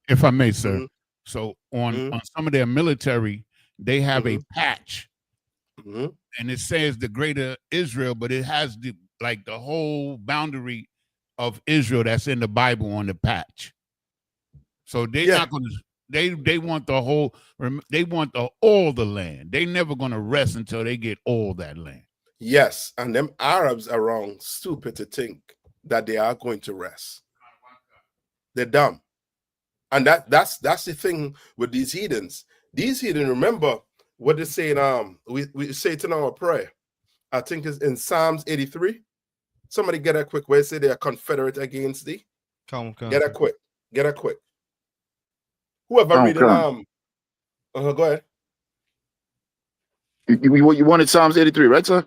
If I may, sir. So on some of their military, they have a patch, and it says the greater Israel, but it has the whole boundary of Israel that's in the Bible on the patch. So they're not going to. They want the whole. They want all the land. They never going to rest until they get all that land. Yes, and them Arabs are wrong, stupid to think that they are going to rest. They're dumb. And that's the thing with these heathens. These heathens, remember what they say in we say it in our prayer. I think it's in Psalms 83. Somebody get that quick where it say they are confederate against thee. Come. Get that quick. Get that quick. Whoever reading go ahead. You wanted Psalms 83, right, sir?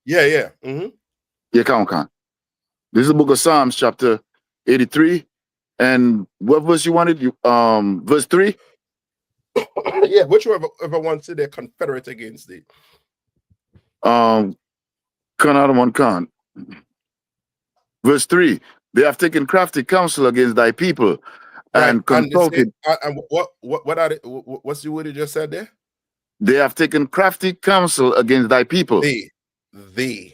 Yeah. Yeah, come. This is the book of Psalms, chapter 83. And what verse you wanted? Verse 3? Yeah, whichever one say they're confederate against thee. Khan. Verse 3. They have taken crafty counsel against thy people and consulted. And what are they, what's the word you just said there? They have taken crafty counsel against thy people. They,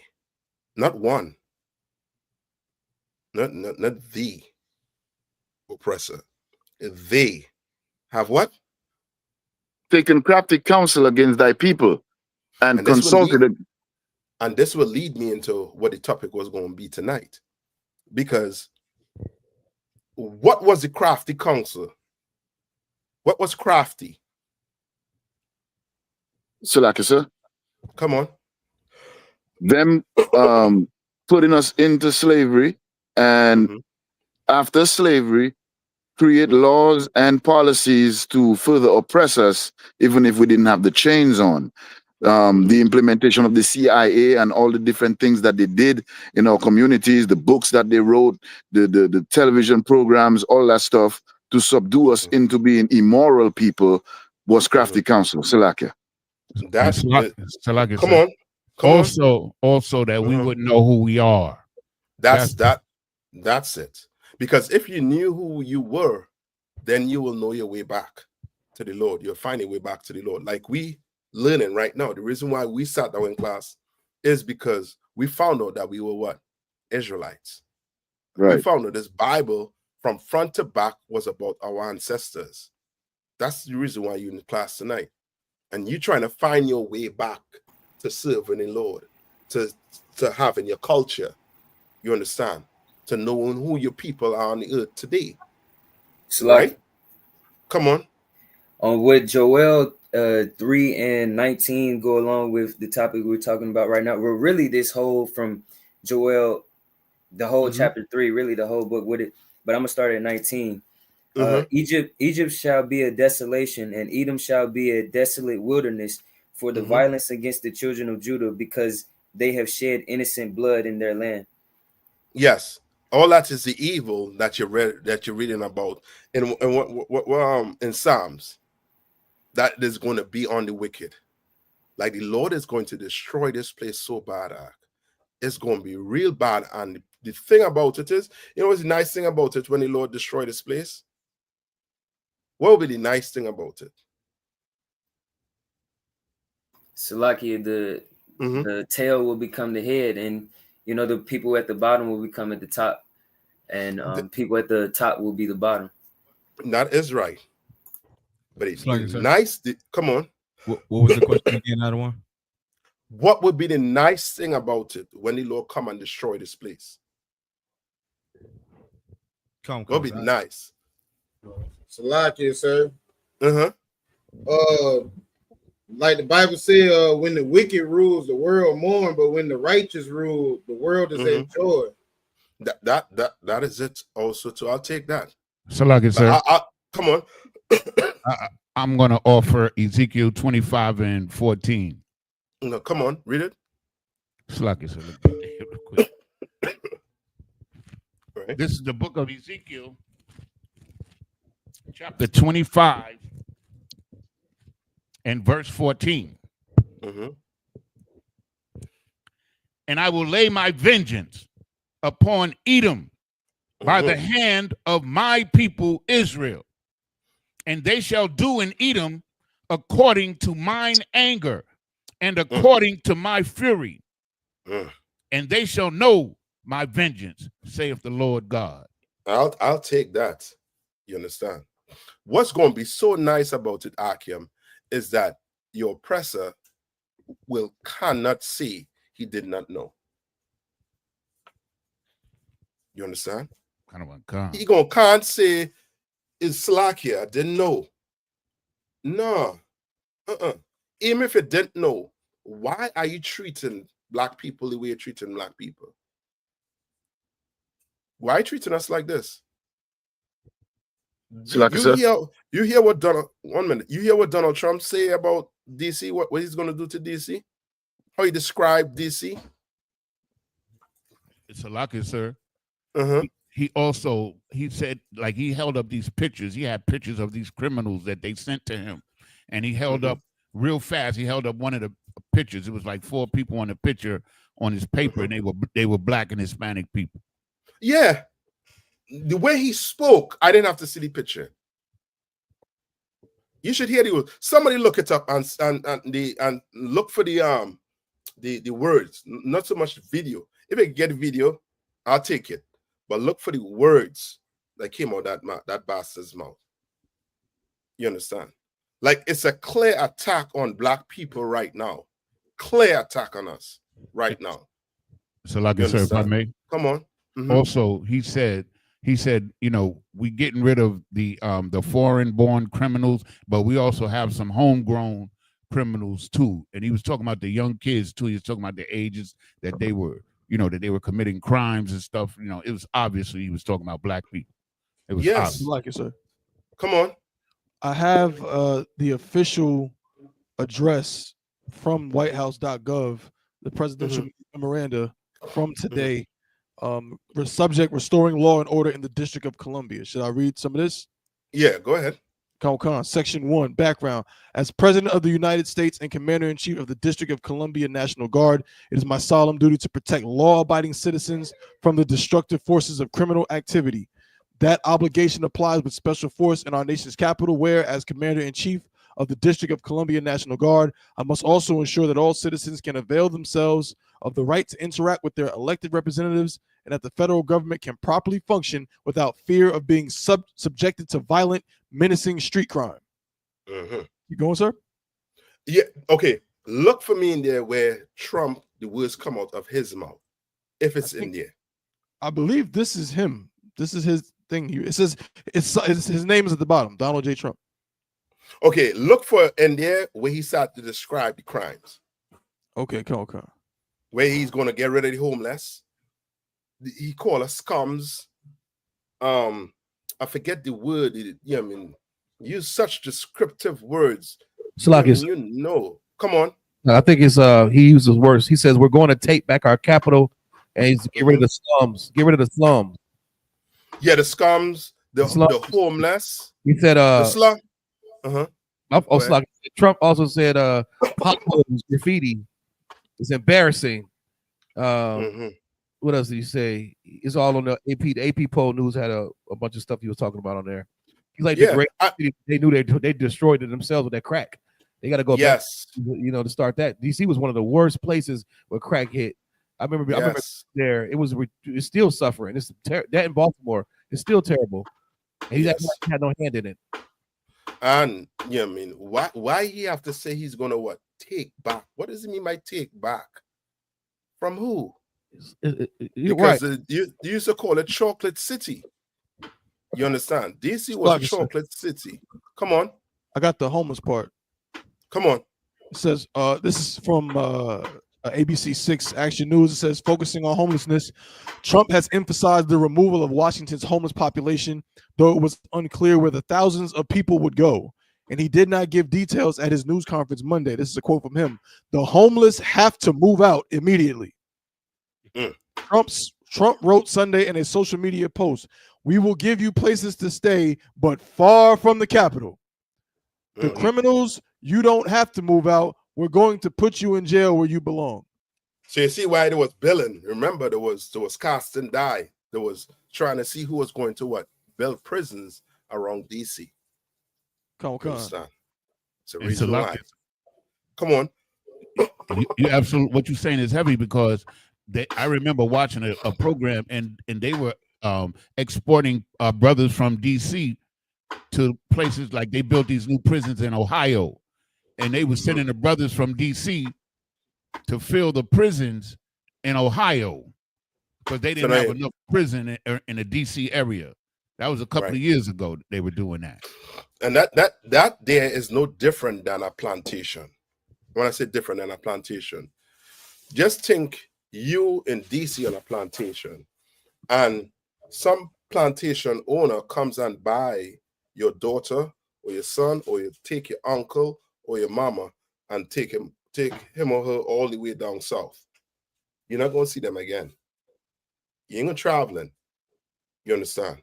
not one. Not the oppressor. They have what? Taken crafty counsel against thy people and consulted. And this will lead me into what the topic was going to be tonight. Because what was the crafty counsel? What was crafty? Salaka, sir. Come on. Them putting us into slavery, and after slavery, create laws and policies to further oppress us, even if we didn't have the chains on. The implementation of the CIA and all the different things that they did in our communities, the books that they wrote, the television programs, all that stuff to subdue us into being immoral people was crafty counsel. Salaka. Salaka, come on. Also that we wouldn't know who we are. That's it. Because if you knew who you were, then you will know your way back to the Lord. You'll find your way back to the Lord. Like we learning right now. The reason why we sat down in class is because we found out that we were what? Israelites. Right. We found out this Bible from front to back was about our ancestors. That's the reason why you're in the class tonight. And you're trying to find your way back to serving the Lord, to having your culture. You understand? To knowing who your people are on the earth today. Right? Come on. With Joel 3:19 go along with the topic we're talking about right now. Well, really this whole from Joel, the whole chapter 3, really the whole book with it. But I'm gonna start at 19. Egypt shall be a desolation, and Edom shall be a desolate wilderness for the violence against the children of Judah, because they have shed innocent blood in their land. Yes, all that is the evil that you're reading about in Psalms. That is going to be on the wicked. Like the Lord is going to destroy this place so bad. It's going to be real bad on the thing about it is, you know what's the nice thing about it when the Lord destroyed this place? What would be the nice thing about it? Salakia, the tail will become the head, and you know the people at the bottom will become at the top, and people at the top will be the bottom. That is right. But it's Like nice. Come on. What was the question again, out of one? What would be the nice thing about it when the Lord come and destroy this place? What would be nice? Salakia, sir. Like the Bible said, when the wicked rules, the world mourn, but when the righteous rule, the world is in joy. That is it. Also, too. I'll take that. Salakia, sir. Come on. I'm going to offer Ezekiel 25 and 14. No, come on, read it. Salakia, sir. Let me get it real quick. Right. This is the book of Ezekiel, chapter 25 and verse 14. And I will lay my vengeance upon Edom by the hand of my people Israel, and they shall do in Edom according to mine anger and according to my fury, and they shall know my vengeance, saith the Lord God. I'll take that. You understand? What's going to be so nice about it, Akim, is that your oppressor cannot say he did not know. You understand? Kind of uncommon. He can't say it's slack here. I didn't know. No. Even if you didn't know, why are you treating black people the way you're treating black people? Why are you treating us like this? You hear what Donald, 1 minute, you hear what Donald Trump say about DC, what he's going to do to DC? How he described DC? It's a lucky, sir. He said, like, he held up these pictures. He had pictures of these criminals that they sent to him. And he held up real fast. He held up one of the pictures. It was like 4 people on the picture on his paper, and they were black and Hispanic people. Yeah. The way he spoke, I didn't have to see the picture. You should hear the words. Somebody look it up and look for the words, not so much video. If I get video, I'll take it. But look for the words that came out of that bastard's mouth. You understand? Like, it's a clear attack on black people right now. Clear attack on us right now. So, like I said, if I may. Come on. Also, he said, you know, we getting rid of the foreign-born criminals, but we also have some homegrown criminals too. And he was talking about the young kids too. He was talking about the ages that they were, you know, that they were committing crimes and stuff. You know, it was obviously he was talking about black people. It was obvious. Like it, sir. Come on. I have the official address from whitehouse.gov, the presidential memoranda from today. Subject: restoring law and order in the District of Columbia. Should I read some of this? Yeah, go ahead. Section 1, background. As President of the United States and Commander-in-Chief of the District of Columbia National Guard, it is my solemn duty to protect law-abiding citizens from the destructive forces of criminal activity. That obligation applies with special force in our nation's capital, where, as Commander-in-Chief of the District of Columbia National Guard, I must also ensure that all citizens can avail themselves of the right to interact with their elected representatives, and that the federal government can properly function without fear of being subjected to violent, menacing street crime. You going, sir? Yeah, okay. Look for me in there where Trump, the words come out of his mouth. If it's in there. I believe this is him. This is his thing here. It says his name is at the bottom, Donald J. Trump. Okay, look for in there where he started to describe the crimes. Okay. Where he's going to get rid of the homeless. He called us scums. I forget the word. I mean, use such descriptive words. You know. Come on. I think it's he uses words. He says we're going to take back our capital and he's get rid of the slums. Get rid of the slums. Yeah, the scums, the homeless. He said the slum. Trump also said potholes, graffiti. It's embarrassing. What what else did he say? It's all on the AP. The AP poll news had a bunch of stuff he was talking about on there. He's like the great. They knew they destroyed it themselves with that crack. They got to go back, to start that. DC was one of the worst places where crack hit. I remember there. It's still suffering. It's that in Baltimore. It's still terrible. And he had no hand in it. And why he have to say he's gonna take back? What does it mean by take back? From who? Because you used to call it Chocolate City. You understand? DC was a chocolate city. Come on. I got the homeless part. Come on. It says, this is from ABC 6 Action News. It says, focusing on homelessness, Trump has emphasized the removal of Washington's homeless population, though it was unclear where the thousands of people would go. And he did not give details at his news conference Monday. This is a quote from him. The homeless have to move out immediately. Trump wrote Sunday in a social media post, "We will give you places to stay, but far from the Capitol. The criminals, you don't have to move out. We're going to put you in jail where you belong." So you see why there was billing. Remember, there was cast and die. There was trying to see who was going to build prisons around DC. Come on. It's a reason why. Come on. You absolutely, what you're saying is heavy, because I remember watching a program and they were exporting brothers from DC to places like they built these new prisons in Ohio, and they were sending the brothers from DC to fill the prisons in Ohio because they didn't have enough prison in the DC area. That was a couple of years ago they were doing that. And that there is no different than a plantation. When I say different than a plantation, just think you in DC on a plantation, and some plantation owner comes and buy your daughter or your son, or you take your uncle or your mama and take him or her all the way down south. You're not going to see them again. You ain't going to traveling. You understand?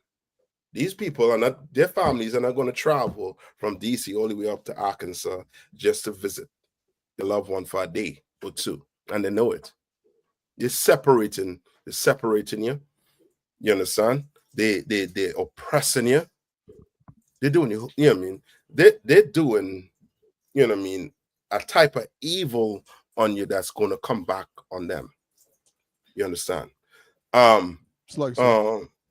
These people are not, their families are not going to travel from DC all the way up to Arkansas just to visit the loved one for a day or two. And they know it. They're separating you. You understand? They're oppressing you. They're doing, you know what I mean? They're doing, you know what I mean, a type of evil on you that's going to come back on them. You understand? Come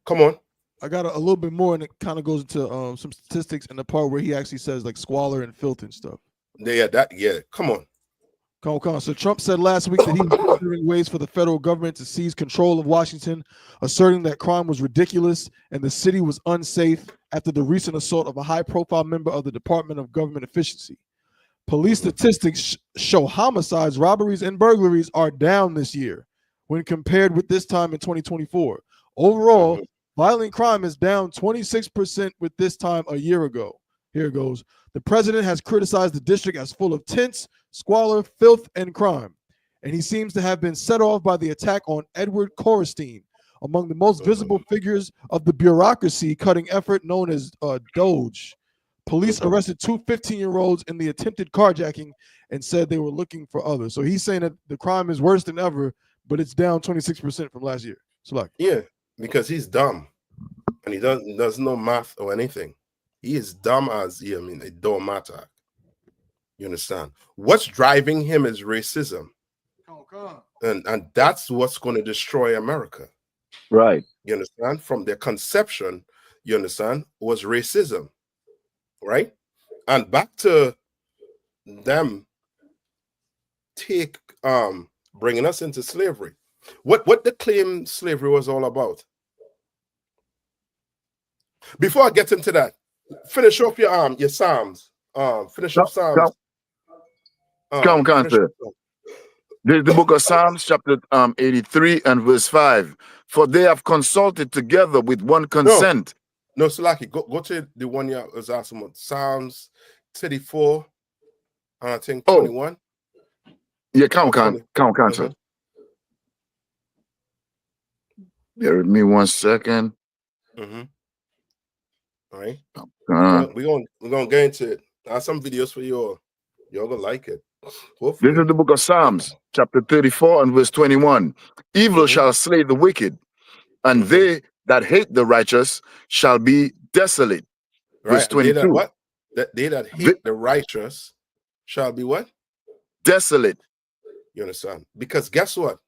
on. I got a little bit more, and it kind of goes into some statistics in the part where he actually says like squalor and filth and stuff. Come on. So Trump said last week that he was considering ways for the federal government to seize control of Washington, asserting that crime was ridiculous and the city was unsafe after the recent assault of a high-profile member of the Department of Government Efficiency. Police statistics show homicides, robberies, and burglaries are down this year when compared with this time in 2024. Overall, violent crime is down 26% with this time a year ago. Here it goes. The president has criticized the district as full of tents, squalor, filth, and crime. And he seems to have been set off by the attack on Edward Korestein, among the most visible figures of the bureaucracy cutting effort known as Doge. Police arrested two 15-year-olds in the attempted carjacking and said they were looking for others. So he's saying that the crime is worse than ever, but it's down 26% from last year. Yeah, because he's dumb and he doesn't know math or anything. He is dumb as it don't matter. You understand? What's driving him is racism. And that's what's going to destroy America. Right. You understand? From their conception, you understand, was racism. Right? And back to them bringing us into slavery. What the claim slavery was all about. Before I get into that, finish off your Psalms. Finish up Psalms. Come, the book of Psalms, chapter 83 and verse 5. For they have consulted together with one consent. No, Salaki, go to the one you was asking about. Psalms 34, I think 21. Yeah, count. Bear with me 1 second. All right. We're gonna get into it. I have some videos for you all. Y'all gonna like it. This is the book of Psalms, chapter 34 and verse 21. Evil shall slay the wicked, and they that hate the righteous shall be desolate. Verse Right. And they 22. that what? They that hate the righteous shall be what? Desolate. You understand? Because guess what?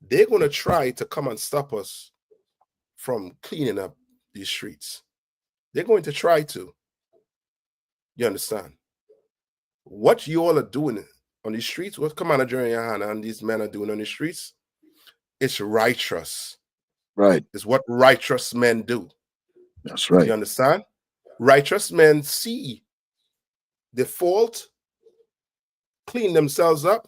They're going to try to come and stop us from cleaning up these streets. They're going to try to. You understand? What you all are doing on these streets, what Commander General YAHANNA and these men are doing on the streets, it's righteous. Right. It's what righteous men do. That's right. You understand? Righteous men see the fault, clean themselves up,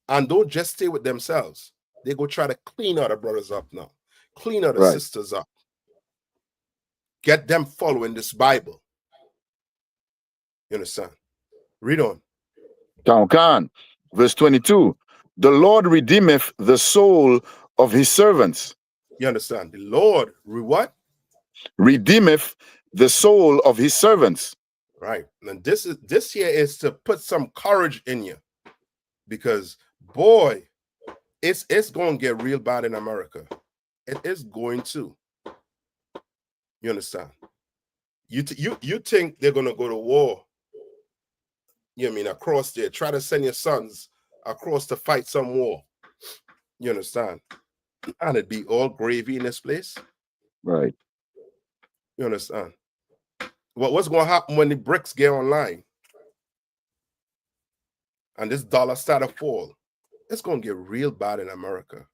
and don't just stay with themselves. They go try to clean other brothers up now, clean other sisters up, get them following this Bible. You understand? Read on. Khan, verse 22. The Lord redeemeth the soul of his servants. You understand? The Lord what? Redeemeth the soul of his servants. Right. And this here is to put some courage in you, because boy, it's going to get real bad in America. It is going to. You understand? You think they're going to go to war? You know what I mean? Across there, try to send your sons across to fight some war. You understand? And it'd be all gravy in this place. Right. You understand? What's going to happen when the bricks get online and this dollar start to fall? It's going to get real bad in America.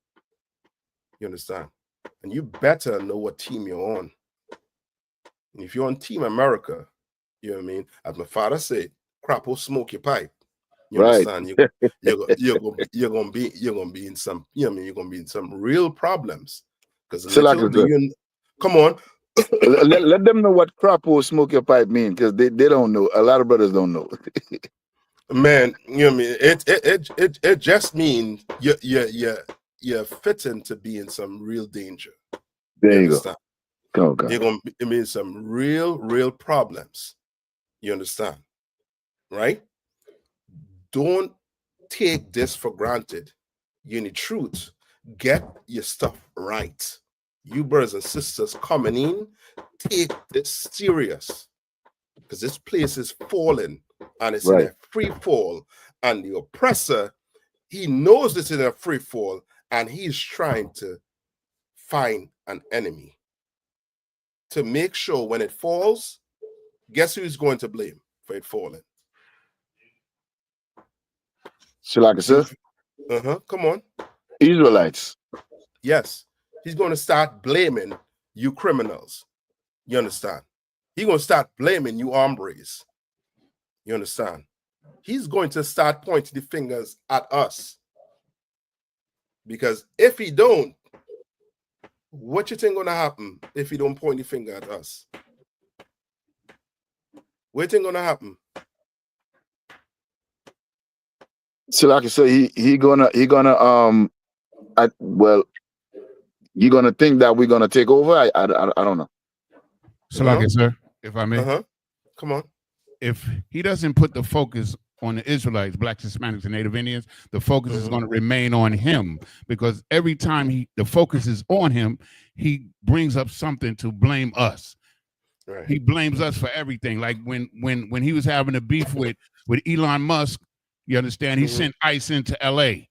You understand? And you better know what team you're on. And if you're on Team America, you know what I mean? As my father said, crap will smoke your pipe. You understand? You're gonna be in some, you know what I mean? You're gonna be in some real problems. Because come on. let them know what crap will smoke your pipe mean, because they don't know. A lot of brothers don't know. Man, you know what I mean? It just means you're fitting to be in some real danger. There you go. You're gonna be in some real problems. You understand? Right? Don't take this for granted. You need truth. Get your stuff right. You brothers and sisters coming in, take this serious, because this place is falling and it's in a free fall. And the oppressor, he knows it's in a free fall, and he's trying to find an enemy to make sure when it falls, guess who's going to blame for it falling? Sir. Come on. Israelites. Yes. He's going to start blaming you criminals. You understand? He's going to start blaming you hombres. You understand? He's going to start pointing the fingers at us. Because if he don't, what you think going to happen if he don't point the finger at us? What you think going to happen? So like I said, he gonna he gonna think that we're gonna take over. I don't know. So like I said, if I may, come on. If he doesn't put the focus on the Israelites, blacks, Hispanics, and Native Indians, the focus is going to remain on him, because every time the focus is on him, he brings up something to blame us. Right. He blames us for everything. Like when he was having a beef with Elon Musk, you understand? He sent ICE into LA.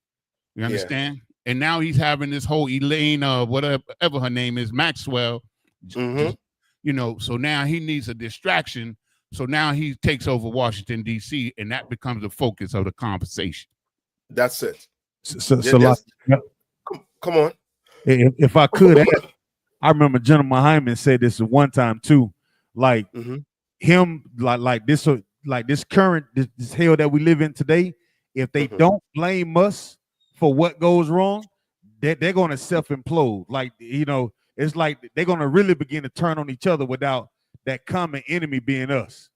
You understand? Yeah. And now he's having this whole Elaine, whatever her name is, Maxwell. Just, you know, so now he needs a distraction. So now he takes over Washington, D.C., and that becomes the focus of the conversation. That's it. Come on. If I could add, I remember General Hyman said this one time too. Like him, like this current this hell that we live in today. If they don't blame us for what goes wrong, they're going to self-implode. Like, you know, it's like they're going to really begin to turn on each other without that common enemy being us.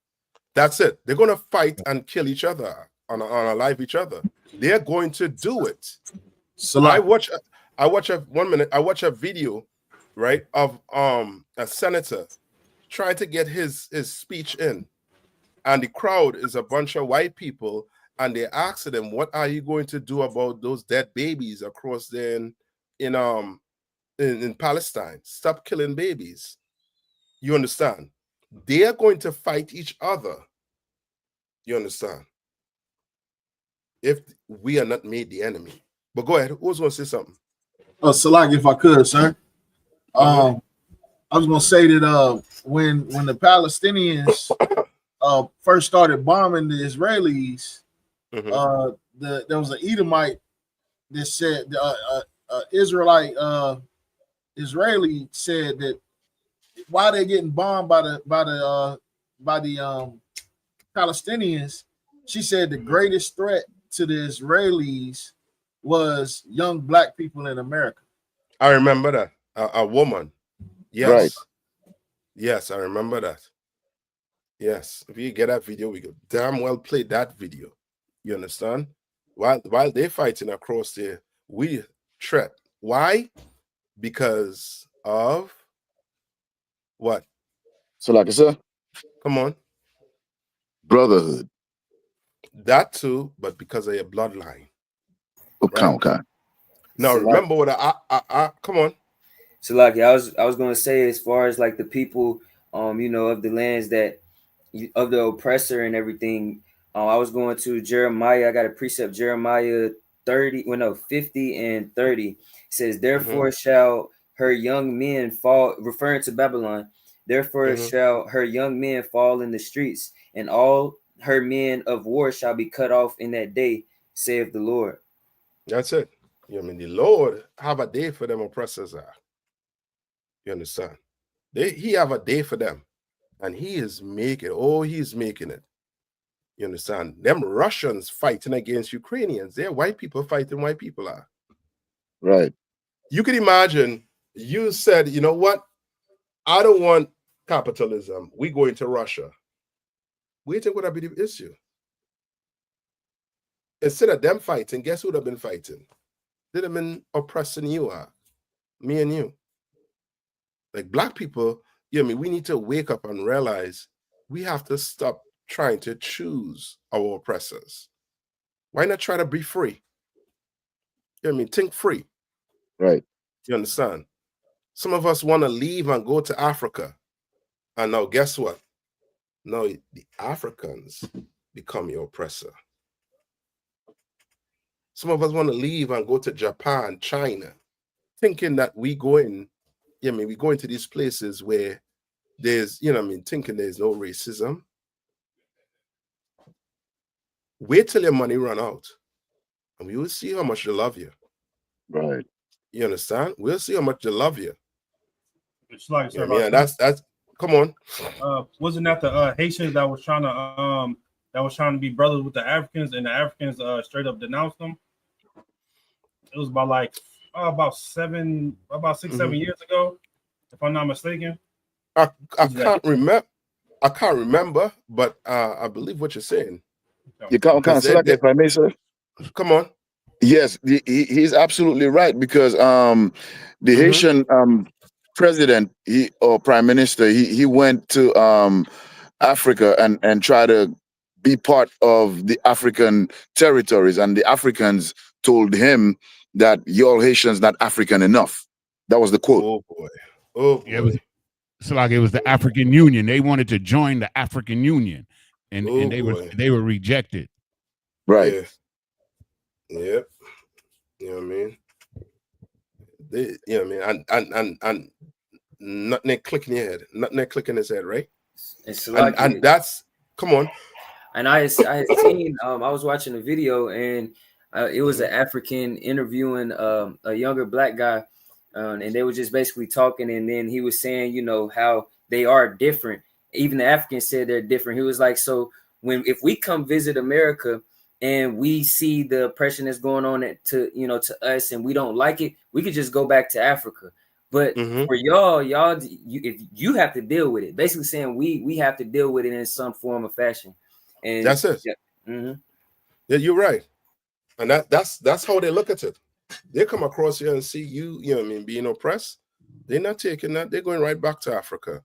That's it. They're going to fight and kill each other on alive each other. They're going to do it. So I watch a video, right, of a senator trying to get his speech in, and the crowd is a bunch of white people and they asked them, what are you going to do about those dead babies across there in Palestine? Stop killing babies. You understand? They are going to fight each other. You understand? If we are not made the enemy. But go ahead. Who was going to say something? Salak, if I could, sir. I was gonna say that when the Palestinians first started bombing the Israelis, there was an Edomite that said Israelite Israeli said that why they getting bombed by the Palestinians. She said the greatest threat to the Israelis was young black people in America. I remember that. A woman. Yes. Right. Yes, I remember that. Yes. If you get that video, we could damn well play that video. You understand? While they're fighting across there, we threat. Why? Because of what? So, like I said, come on. Brotherhood. That too, but because of your bloodline. Okay, okay. Now remember what I come on. So like I was gonna say, as far as like the people you know, of the lands that of the oppressor and everything, I was going to Jeremiah. I got a precept, Jeremiah 50 and 30. It says, therefore shall her young men fall, referring to Babylon, therefore shall her young men fall in the streets, and all her men of war shall be cut off in that day, saith the Lord. That's it. You know, I mean, the Lord have a day for them oppressors are. You understand? He have a day for them, and he is making. Oh, he's making it. You understand? Them Russians fighting against Ukrainians. They're white people fighting white people are. Right. You can imagine. You said, you know what? I don't want capitalism. We go into Russia. We think would have been the issue. Instead of them fighting, guess who would have been fighting? They'd have been oppressing you, me and you. Like black people, you know what I mean, we need to wake up and realize we have to stop trying to choose our oppressors. Why not try to be free? You know what I mean? Think free. Right. You understand? Some of us want to leave and go to Africa. And now guess what? Now the Africans become your oppressor. Some of us want to leave and go to Japan, China, thinking that we go in, you know what I mean, we go into these places where there's, you know what I mean, thinking there's no racism. Wait till your money run out, and we will see how much they love you. Right. You understand? We'll see how much they love you. It's like, You know what I mean? That's come on. Wasn't that the Haitians that was trying to be brothers with the Africans, and the Africans straight up denounced them? It was about 6-7 years ago, if I'm not mistaken. I can't remember. I can't remember, but I believe what you're saying. You can't select if I may, sir. Come on. Yes, he's absolutely right, because the Haitian president or prime minister, he went to Africa and tried to be part of the African territories, and the Africans told him that y'all Haitians not African enough. That was the quote. Oh boy. Oh boy. Yeah, it's like it was the African Union. They wanted to join the African Union, and they were rejected. Right. Yeah. Yep. You know what I mean? You know what I mean? And nothing clicking your head. Nothing clicking his head, right? And that's come on. And I seen I was watching a video, and it was an African interviewing a younger black guy, and they were just basically talking, and then he was saying, you know, how they are different. Even the Africans said they're different. He was like, so if we come visit America and we see the oppression that's going on to us, and we don't like it, we could just go back to Africa. But for y'all, if you have to deal with it, basically saying we have to deal with it in some form or fashion. And that's it. Yeah, you're right. And that's how they look at it. They come across here and see you know what I mean, being oppressed. They're not taking that. They're going right back to Africa.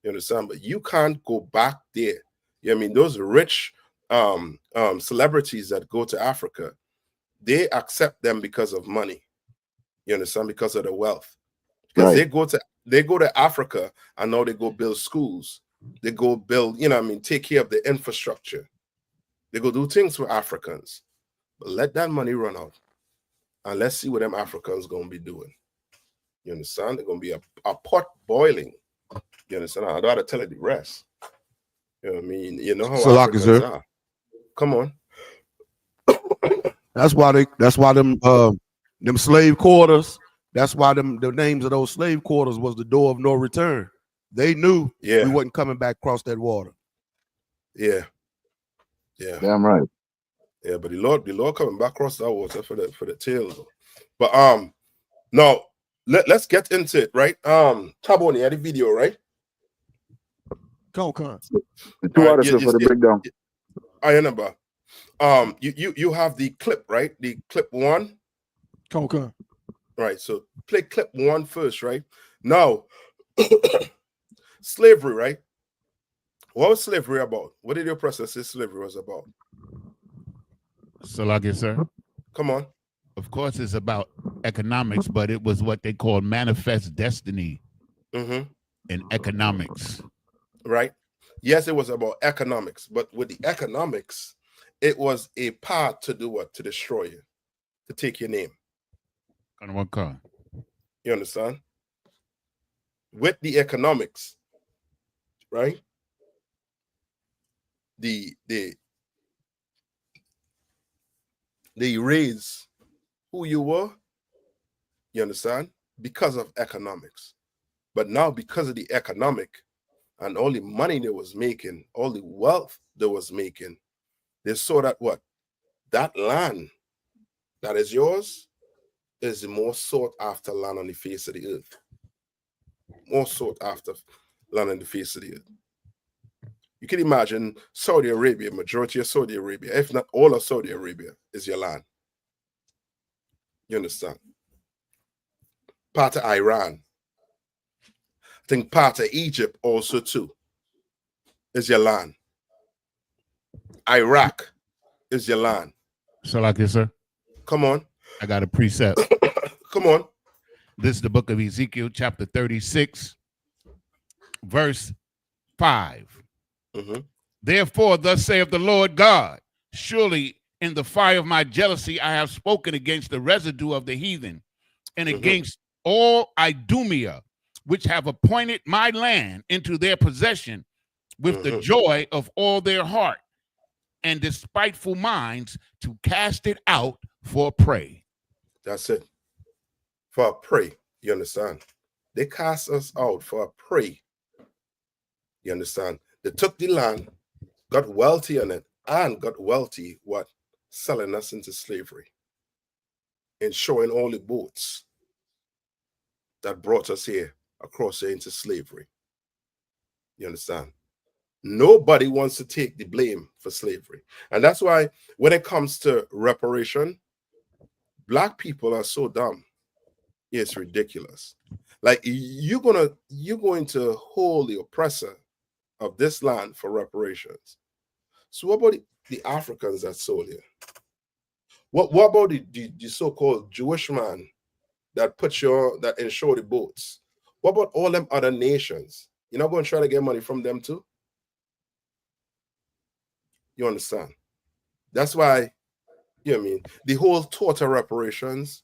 You understand? But you can't go back there. You know what I mean? Those rich celebrities that go to Africa, they accept them because of money. You understand? Because of the wealth. Because they go to Africa and now they go build schools. They go build, take care of the infrastructure. They go do things for Africans. But let that money run out. And let's see what them Africans gonna be doing. You understand? They're gonna be a pot boiling. You understand? I don't have to tell it the rest. You know what I mean? You know how Salaki, Africans sir. are. Come on. That's why them slave quarters, that's why the names of those slave quarters was the door of no return. They knew we wasn't coming back across that water. Yeah. Damn right. Yeah, but the Lord coming back across that water for the tail. But now let's get into it, right? Taboni had the video, right? Come on. The 2 artists for the breakdown. I remember. You have the clip, right? The clip 1. Come on. Right. So play clip 1 first, right? Now, slavery, right? What was slavery about? What did your oppressor say slavery was about? Salaki, sir. Come on. Of course, it's about economics, but it was what they call manifest destiny in economics. Right. Yes, it was about economics, but with the economics, it was a part to do what? To destroy you, to take your name. You understand? With the economics, right? They raise who you were, you understand, because of economics. But now because of the economic and all the money they was making, all the wealth they was making, they saw that what? That land that is yours is the most sought after land on the face of the earth. More sought after land on the face of the earth. You can imagine Saudi Arabia, majority of Saudi Arabia, if not all of Saudi Arabia, is your land. You understand? Part of Iran. I think part of Egypt also too is your land. Iraq is your land. Salaki, sir. Come on. I got a precept. Come on. This is the book of Ezekiel, chapter 36, verse 5. Therefore, thus saith the Lord God, surely in the fire of my jealousy I have spoken against the residue of the heathen and against all Idumea, which have appointed my land into their possession with the joy of all their heart and despiteful minds to cast it out for prey. That's it. For a prey. You understand? They cast us out for a prey. You understand? They took the land, got wealthy on it, and got wealthy what? Selling us into slavery and showing all the boats that brought us here across here into slavery. You understand? Nobody wants to take the blame for slavery. And that's why when it comes to reparation, Black people are so dumb. It's ridiculous. Like you're going to hold the oppressor of this land for reparations. So what about the Africans that sold here? What about the so-called Jewish man that insure the boats? What about all them other nations? You're not going to try to get money from them too? You understand? That's why, you know what I mean, the whole thought of reparations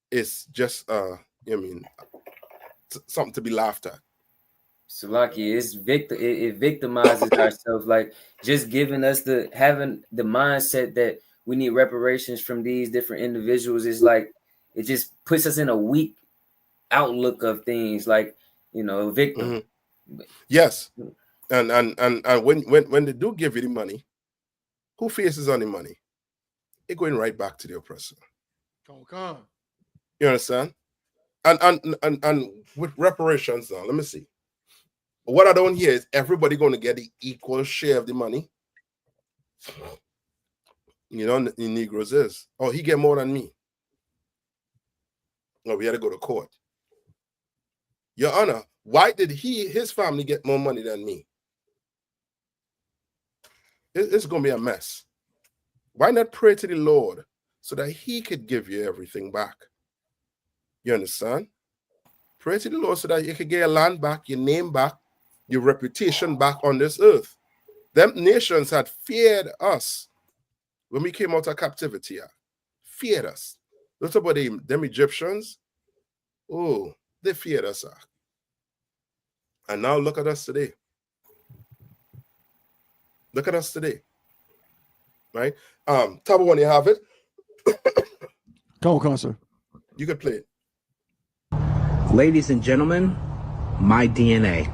is just something to be laughed at. Salaki, it victimizes ourselves, like just giving us having the mindset that we need reparations from these different individuals is like it just puts us in a weak outlook of things, like a victim. Yes. And when they do give you the money, who faces on the money? It's going right back to the oppressor. Come. You understand? And with reparations now, let me see. What I don't hear is everybody going to get the equal share of the money. You know, the Negroes is. Oh, he get more than me. No, we had to go to court. Your Honor, why did his family get more money than me? it's going to be a mess. Why not pray to the Lord so that he could give you everything back? You understand? Pray to the Lord so that you can get your land back, your name back, your reputation back on this earth. Them nations had feared us when we came out of captivity. Feared us. Look about them Egyptians. Oh, they feared us. And now look at us today. Look at us today. Right? Tabo, when you have it. Come on, sir. You can play it. Ladies and gentlemen, my DNA.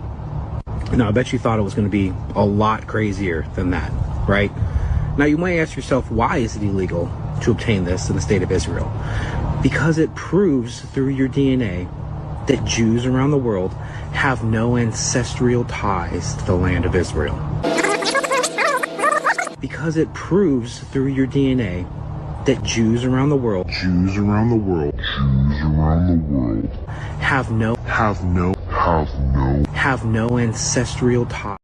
Now, I bet you thought it was going to be a lot crazier than that, right? Now, you might ask yourself, why is it illegal to obtain this in the state of Israel? Because it proves through your DNA that Jews around the world have no ancestral ties to the land of Israel. Because it proves through your DNA that Jews around the world have no ancestral ties.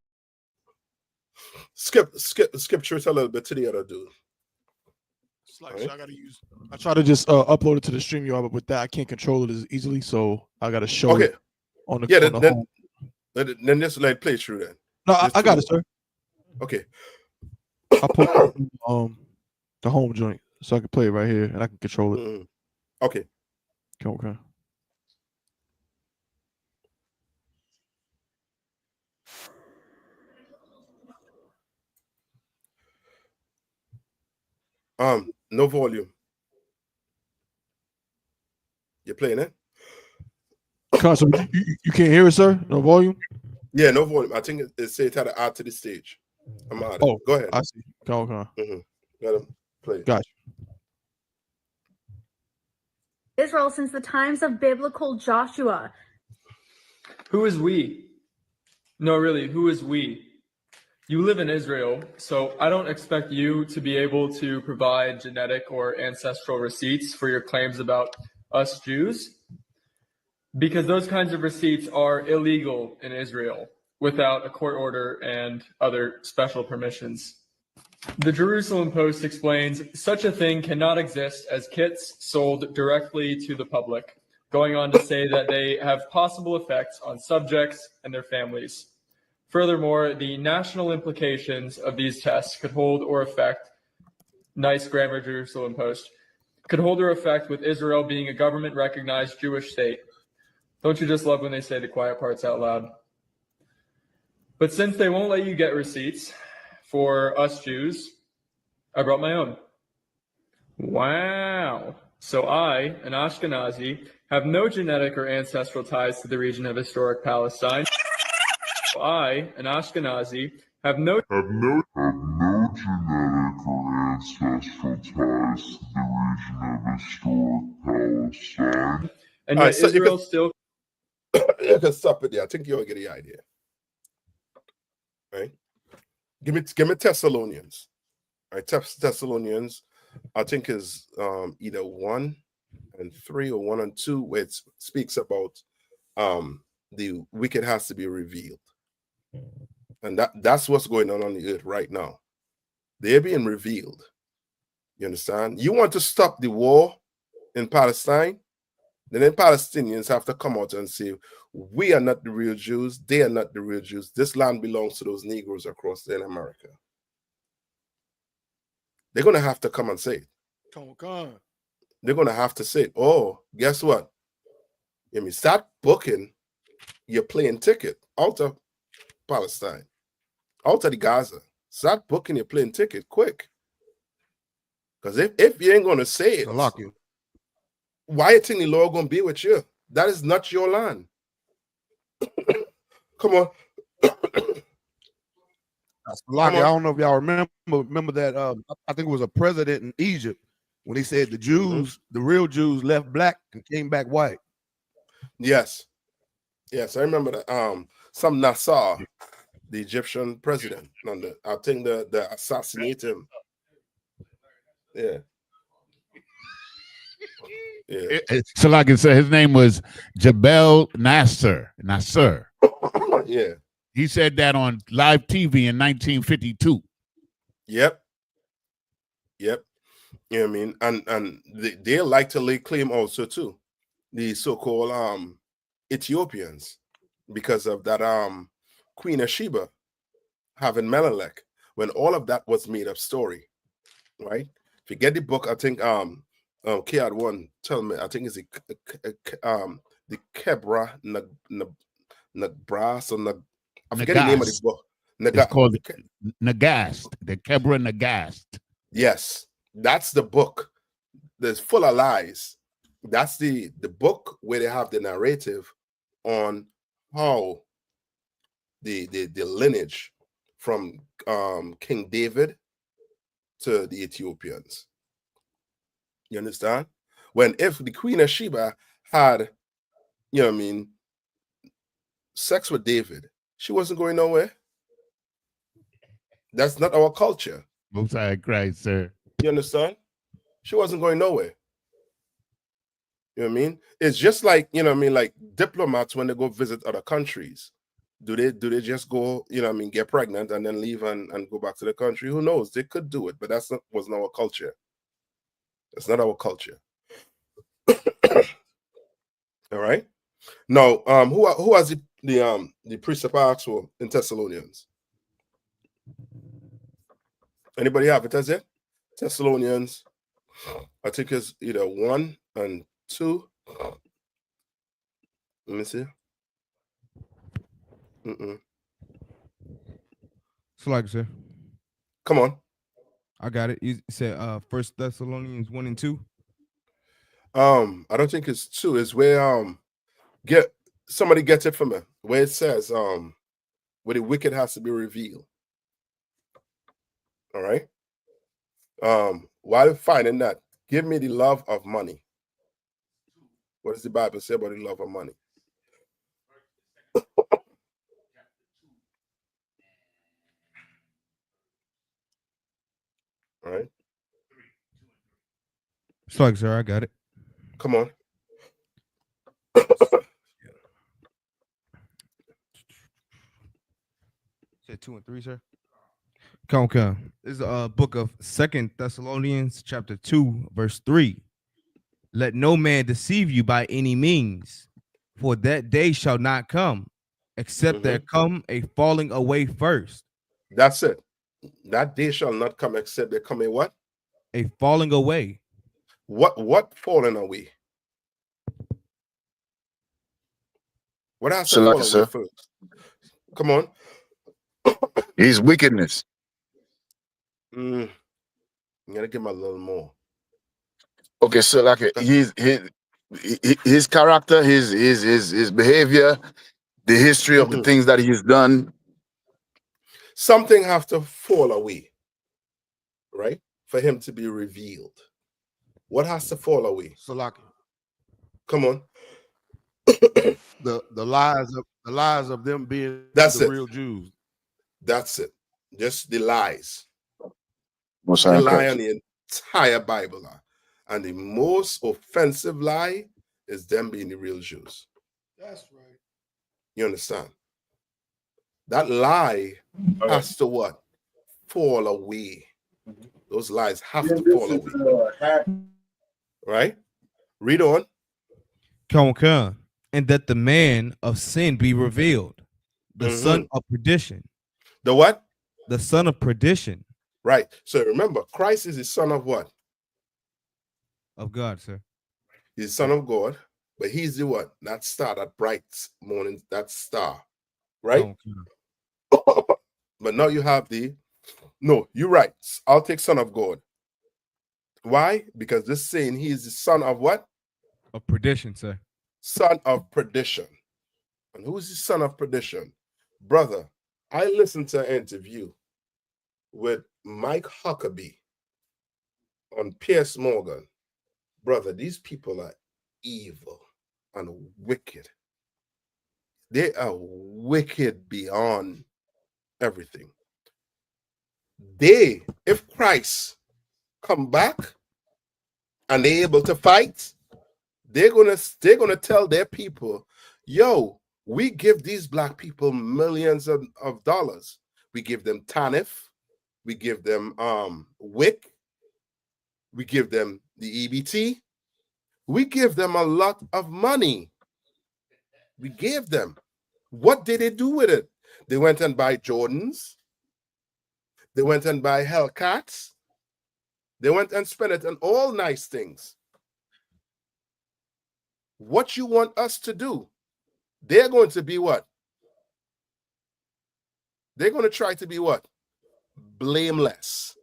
Skip scripture a little bit to the other dude. It's like, so I try to just upload it to the StreamYard, but with that I can't control it as easily, so I got to show it on the then just like play through then. No, I got it, sir. Okay. I put the home joint so I can play it right here and I can control it. Okay. Okay. No volume. You're playing it? You can't hear it, sir? No volume? Yeah, no volume. I think it says how to add to the stage. I'm out. Oh, go ahead. I see. Okay. Let him play. Gotcha. Israel since the times of biblical Joshua. Who is we? No, really, who is we? You live in Israel, so I don't expect you to be able to provide genetic or ancestral receipts for your claims about us Jews, because those kinds of receipts are illegal in Israel without a court order and other special permissions. The Jerusalem Post explains such a thing cannot exist as kits sold directly to the public, going on to say that they have possible effects on subjects and their families. Furthermore, the national implications of these tests could hold or affect, nice grammar, Jerusalem Post, could hold or affect with Israel being a government-recognized Jewish state. Don't you just love when they say the quiet parts out loud? But since they won't let you get receipts for us Jews, I brought my own. Wow. So I, an Ashkenazi, have no genetic or ancestral ties to the region of historic Palestine. I, an Ashkenazi, have no genetic or ancestral ties to the region of historic Palestine. And yet Israel still... You can stop it there. I think you'll get the idea. Right? Give me Thessalonians. Right? Thessalonians, I think is either 1 and 3 or 1 and 2, where it speaks about the wicked has to be revealed. And that's what's going on the earth right now. They're being revealed. You understand? You want to stop the war in Palestine? Then Palestinians have to come out and say, we are not the real Jews. They are not the real Jews. This land belongs to those Negroes across there in America. They're going to have to come and say it. Come on. They're going to have to say it. Oh, guess what? You mean, start booking your plane ticket out of Palestine, out of the Gaza. Start booking your plane ticket quick. Because if you ain't going to say it, lock you. Why you think the Lord going to be with you? That is not your land. Come on. Lucky, I don't know if y'all remember that. I think it was a president in Egypt when he said the Jews, the real Jews, left black and came back white. Yes, I remember that. Some Nasser, the Egyptian president, I think the assassinated him. Yeah. Yeah. So like I said, his name was Jabal Nasser. Yeah. He said that on live TV in 1952. Yep. Yep. You know what I mean? And they like to lay claim also too, the so-called Ethiopians, because of that Queen of Sheba having Menelik, when all of that was made up story, right? If you get the book, I think K had one tell me, I think it's the Kebra Nagbras or I forget the name of the Nagast. book. It's called Nagast, the Kebra Nagast. Yes, that's the book. That's full of lies. That's the book where they have the narrative on how the lineage from King David to the Ethiopians. You understand? When if the Queen of Sheba had, you know what I mean, sex with David, she wasn't going nowhere. That's not our culture. Most High Christ, sir. You understand? She wasn't going nowhere. You know what I mean? It's just like, you know what I mean, like diplomats when they go visit other countries. Do they just go, you know what I mean, get pregnant and then leave and go back to the country? Who knows? They could do it, but wasn't our culture. That's not our culture. All right. Now, who has the precept actual in Thessalonians? Anybody have it as it? Thessalonians, I think it's either 1 and 2. Let me see. Like, sir. Come on. I got it. You said 1 Thessalonians 1 and 2. I don't think it's 2. It's where somebody gets it from me. Where it says where the wicked has to be revealed. All right. While finding that, give me the love of money. What does the Bible say about the love of money? All right. It's like, sir, I got it. Come on. Said 2 and 3, sir. Come. This is a book of 2 Thessalonians chapter 2, verse 3. Let no man deceive you by any means, for that day shall not come, except there come a falling away first. That's it. That day shall not come except there come a what? A falling away. What falling away? What has to fall away first? Come on. His wickedness. You gotta give him a little more. Okay, so like his character, his behavior, the history of the things that he's done. Something have to fall away, right? For him to be revealed. What has to fall away? Salaki. Come on. The lies of them being the real Jews. That's it. Just the lies. They lie on the entire Bible. And the most offensive lie is them being the real Jews. That's right. You understand? That lie has to what? Fall away. Those lies have to fall away. Right? Read on. Come. And that the man of sin be revealed, the son of perdition. The what? The son of perdition. Right. So remember, Christ is the son of what? Of God, sir. He's the son of God, but he's the what? That star, that bright morning, that star. Right? But now you have no, you're right. I'll take son of God. Why? Because this saying he is the son of what? Of perdition, sir. Son of perdition. And who is the son of perdition? Brother, I listened to an interview with Mike Huckabee on Piers Morgan. Brother, these people are evil and wicked. They are wicked beyond everything. If Christ come back and they're able to fight, they're gonna tell their people, yo, we give these black people millions of dollars. We give them TANF, We give them WIC. We give them the EBT. We give them a lot of money. We gave them. What did they do with it? They went and buy Jordans. They went and buy Hellcats. They went and spent it on all nice things. What you want us to do? They're going to be what? They're going to try to be what? Blameless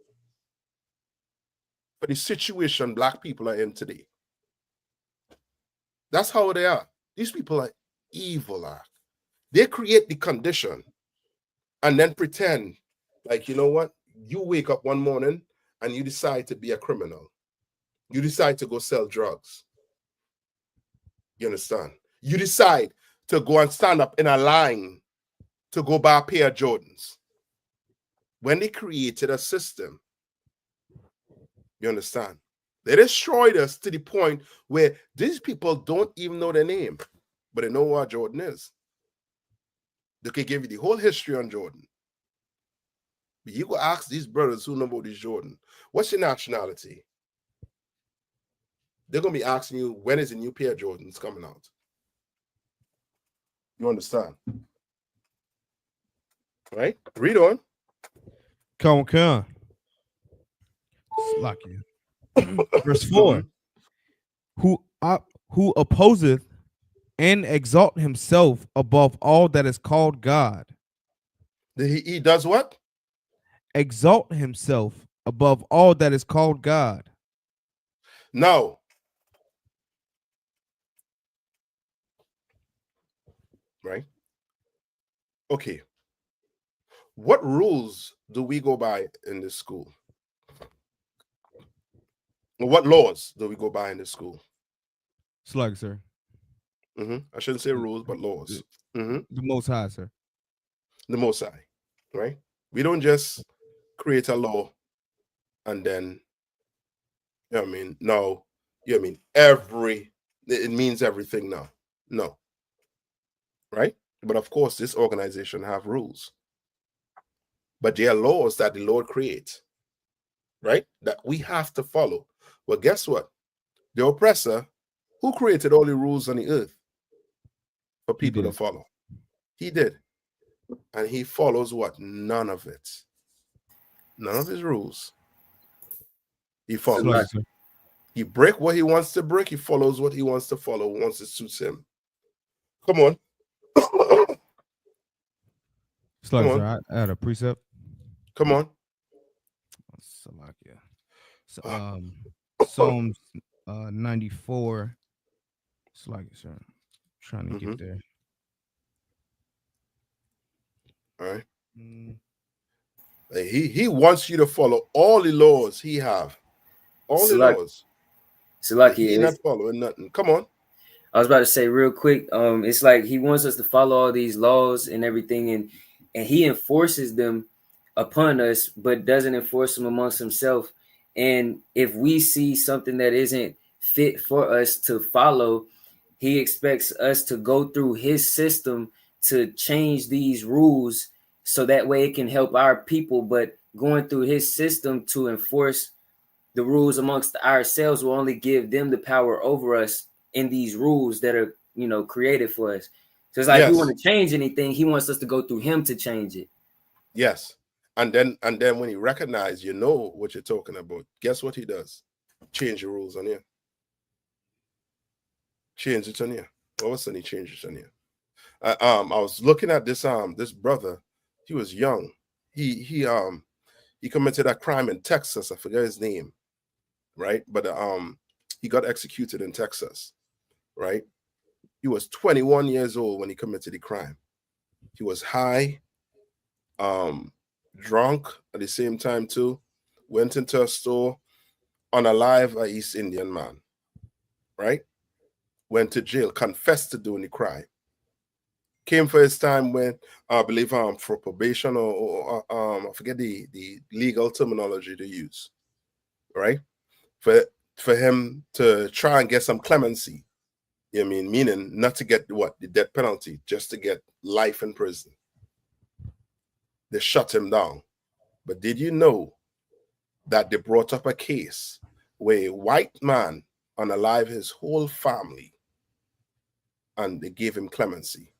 for the situation black people are in today. That's how they are. These people are evil. They create the condition and then pretend like, you know what? You wake up one morning and you decide to be a criminal. You decide to go sell drugs. You understand? You decide to go and stand up in a line to go buy a pair of Jordans. When they created a system, you understand? They destroyed us to the point where these people don't even know their name, but they know what Jordan is. They can give you the whole history on Jordan. But you go ask these brothers who know about this Jordan, what's your nationality? They're going to be asking you, when is the new pair of Jordans coming out? You understand? Right? Read on. Come on. Verse 4. Who opposeth and exalt himself above all that is called God. He does what? Exalt himself above all that is called God. Now, right? Okay. What rules do we go by in this school? What laws do we go by in this school? Slug, sir. I shouldn't say rules, but laws. The Most High, sir. The Most High, right? We don't just create a law and then, you know what I mean? No, you know what I mean? It means everything now. No. Right? But of course, this organization have rules. But they are laws that the Lord creates, right? That we have to follow. Well, guess what? The oppressor, who created all the rules on the earth for people to follow? He did. And he follows what? None of it. None of his rules. He follows. He breaks what he wants to break. He follows what he wants to follow once it suits him. Come on. Slug, sir, I had a precept. Come on. So, Psalms 94. Slug, sir. Trying to get there. All right. He wants you to follow all the laws he have. All the laws. He's not following nothing. Come on. I was about to say real quick, it's like he wants us to follow all these laws and everything, and he enforces them upon us, but doesn't enforce them amongst himself. And if we see something that isn't fit for us to follow, he expects us to go through his system to change these rules so that way it can help our people. But going through his system to enforce the rules amongst ourselves will only give them the power over us in these rules that are, created for us. So it's like if we want to change anything, he wants us to go through him to change it. Yes. And then when he recognizes you know what you're talking about, guess what he does? Change the rules on you. Change it on you. All of a sudden he changes on you. I was looking at this brother. He was young. He committed a crime in Texas. I forget his name. Right? But he got executed in Texas. Right? He was 21 years old when he committed the crime. He was high, drunk at the same time too. Went into a store, unalive an East Indian man. Right? Went to jail, confessed to doing the crime. Came for his time when I believe for probation or I forget the legal terminology to use. Right? For him to try and get some clemency. You know what I mean? Meaning not to get the death penalty, just to get life in prison. They shut him down. But did you know that they brought up a case where a white man unalived his whole family and they gave him clemency?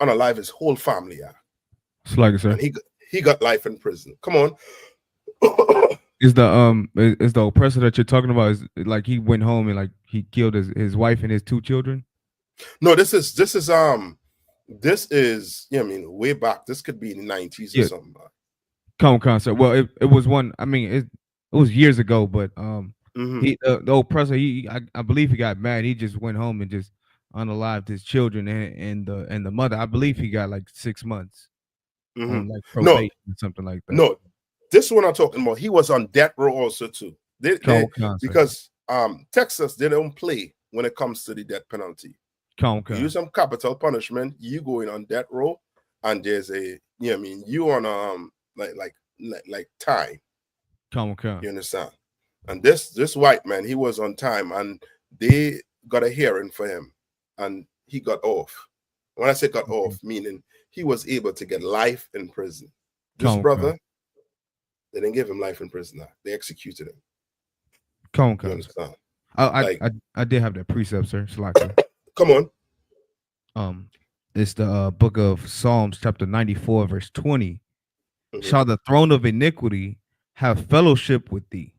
Unalive his whole family, yeah. It's like it, sir. And he got life in prison. Come on. Is the oppressor that you're talking about is like he went home and like he killed his wife and his 2 children? No, this is I mean, way back. This could be in the 90s or something. Concert. Well, it was one. I mean, it was years ago, but the oppressor, I believe he got mad. He just went home and just unalived his children and the mother. I believe he got like 6 months on like probation or something like that. No, this one I'm talking about. He was on death row also too. Because Texas, they don't play when it comes to the death penalty. You use some capital punishment, you going on death row, and there's a you on like time. You understand? And this white man, he was on time, and they got a hearing for him, and he got off. When I say got off, meaning he was able to get life in prison. This brother, they didn't give him life in prison. They executed him. You understand? I did have that precept, sir. Shalaka. Come on. It's the book of Psalms, chapter 94, verse 20. Shall the throne of iniquity have fellowship with thee,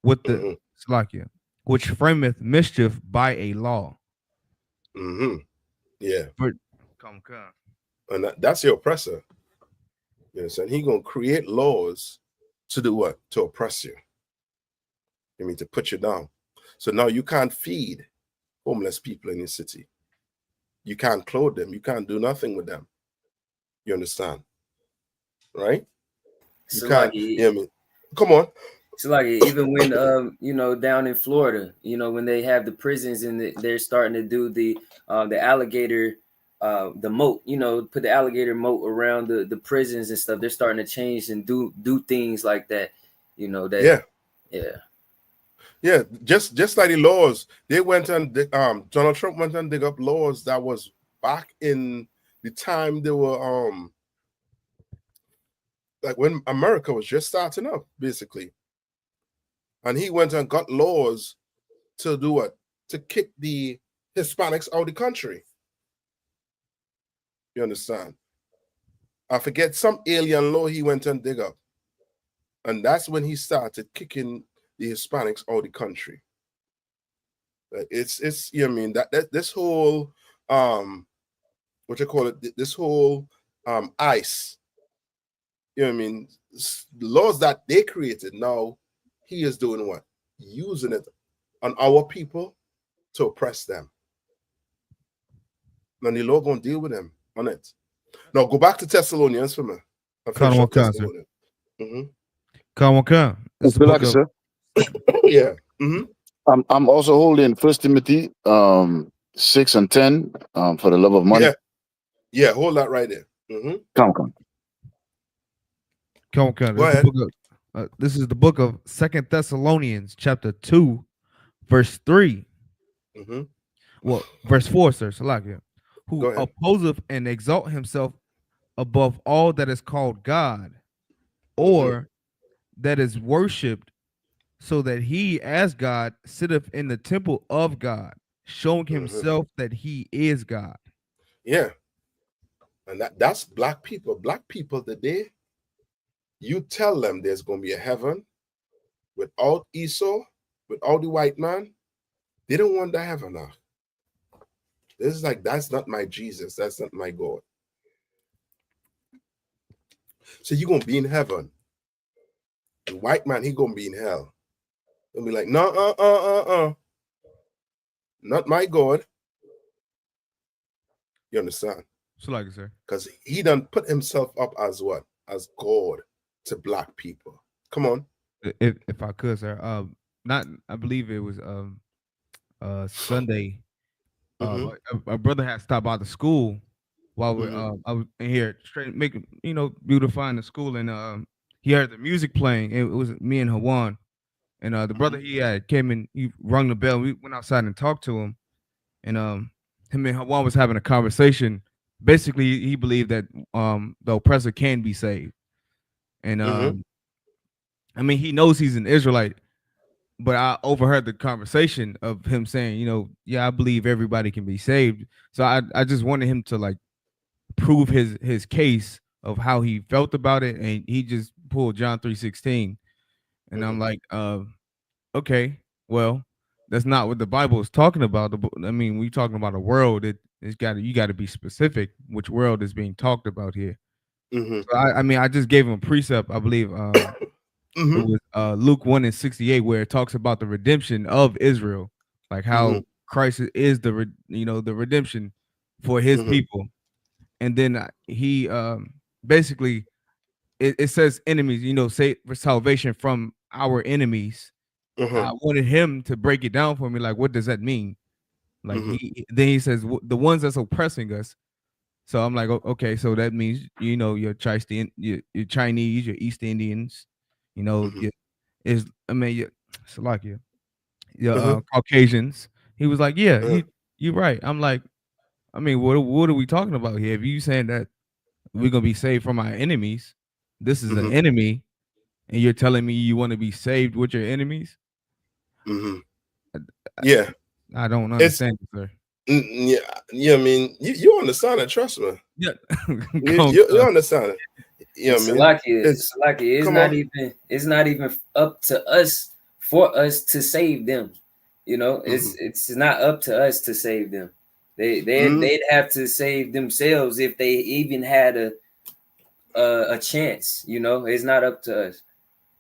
with the Slakia, which frameth mischief by a law? Yeah. Come. And that's your oppressor. You understand? He gonna create laws to do what? To oppress you. I mean, to put you down. So now you can't feed homeless people in your city. You can't clothe them. You can't do nothing with them. You understand? Right? You So can't. I mean, come on. So like even when down in Florida, when they have the prisons and they're starting to do the alligator the moat, put the alligator moat around the prisons and stuff. They're starting to change and do things like that. Yeah, just like the laws, they went and Donald Trump went and dig up laws that was back in the time they were like when America was just starting up, basically. And he went and got laws to do what? To kick the Hispanics out of the country. You understand? I forget some alien law he went and dig up. And that's when he started kicking the Hispanics out of the country. It's I mean that this whole what you call it, this whole ICE, I mean, laws that they created, now he is doing what? Using it on our people to oppress them. And the Lord gonna deal with them on it. Now go back to Thessalonians for me. Yeah. I'm also holding 1 Timothy 6 and 10 for the love of money. Yeah, hold that right there. Come. Go ahead. This is the book of 2 Thessalonians, chapter 2, verse 3. Well, verse 4, sir. Salakia. Who opposeth and exalt himself above all that is called God, or that is worshipped, so that he as God sitteth in the temple of God, showing himself that he is God. Yeah. And that's black people. Black people today, you tell them there's going to be a heaven without Esau, without the white man, they don't want that heaven now. This is like, that's not my Jesus. That's not my God. So you're going to be in heaven. The white man, he going to be in hell. They'll be like, no, not my God. You understand? So like, sir. Because he done put himself up as what? As God to black people. Come on. If I could, sir. I believe it was Sunday. A brother had stopped by the school while I was in here making beautifying the school, and he heard the music playing. It was me and Hawan, and the brother he had came in, he rung the bell. We went outside and talked to him, and him and Hawan was having a conversation basically he believed that the oppressor can be saved. And I mean, he knows he's an Israelite, but I overheard the conversation of him saying, yeah, I believe everybody can be saved. So I just wanted him to like prove his case of how he felt about it, and he just pulled John 3:16, and I'm like, okay, well, that's not what the Bible is talking about. I mean, we talking about a world that you got to be specific which world is being talked about here. So I mean, I just gave him a precept, I believe. It was Luke 1:68, where it talks about the redemption of Israel, like how Christ is the redemption for his people. And then he basically it says enemies, say for salvation from our enemies. I wanted him to break it down for me, like what does that mean? Like then he says the ones that's oppressing us. So I'm like, okay, so that means you're Chinese, you're East Indians, Slovakia, Caucasians. He was like, yeah, you're right. I'm like, I mean, what are we talking about here? If you saying that we're gonna be saved from our enemies, this is an enemy, and you're telling me you want to be saved with your enemies? Yeah, I don't understand, sir. Yeah, I mean, you understand it, trust me. Yeah, you understand it. You know what I mean? It's not even up to us for us to save them. It's not up to us to save them. They'd have to save themselves if they even had a chance. It's not up to us.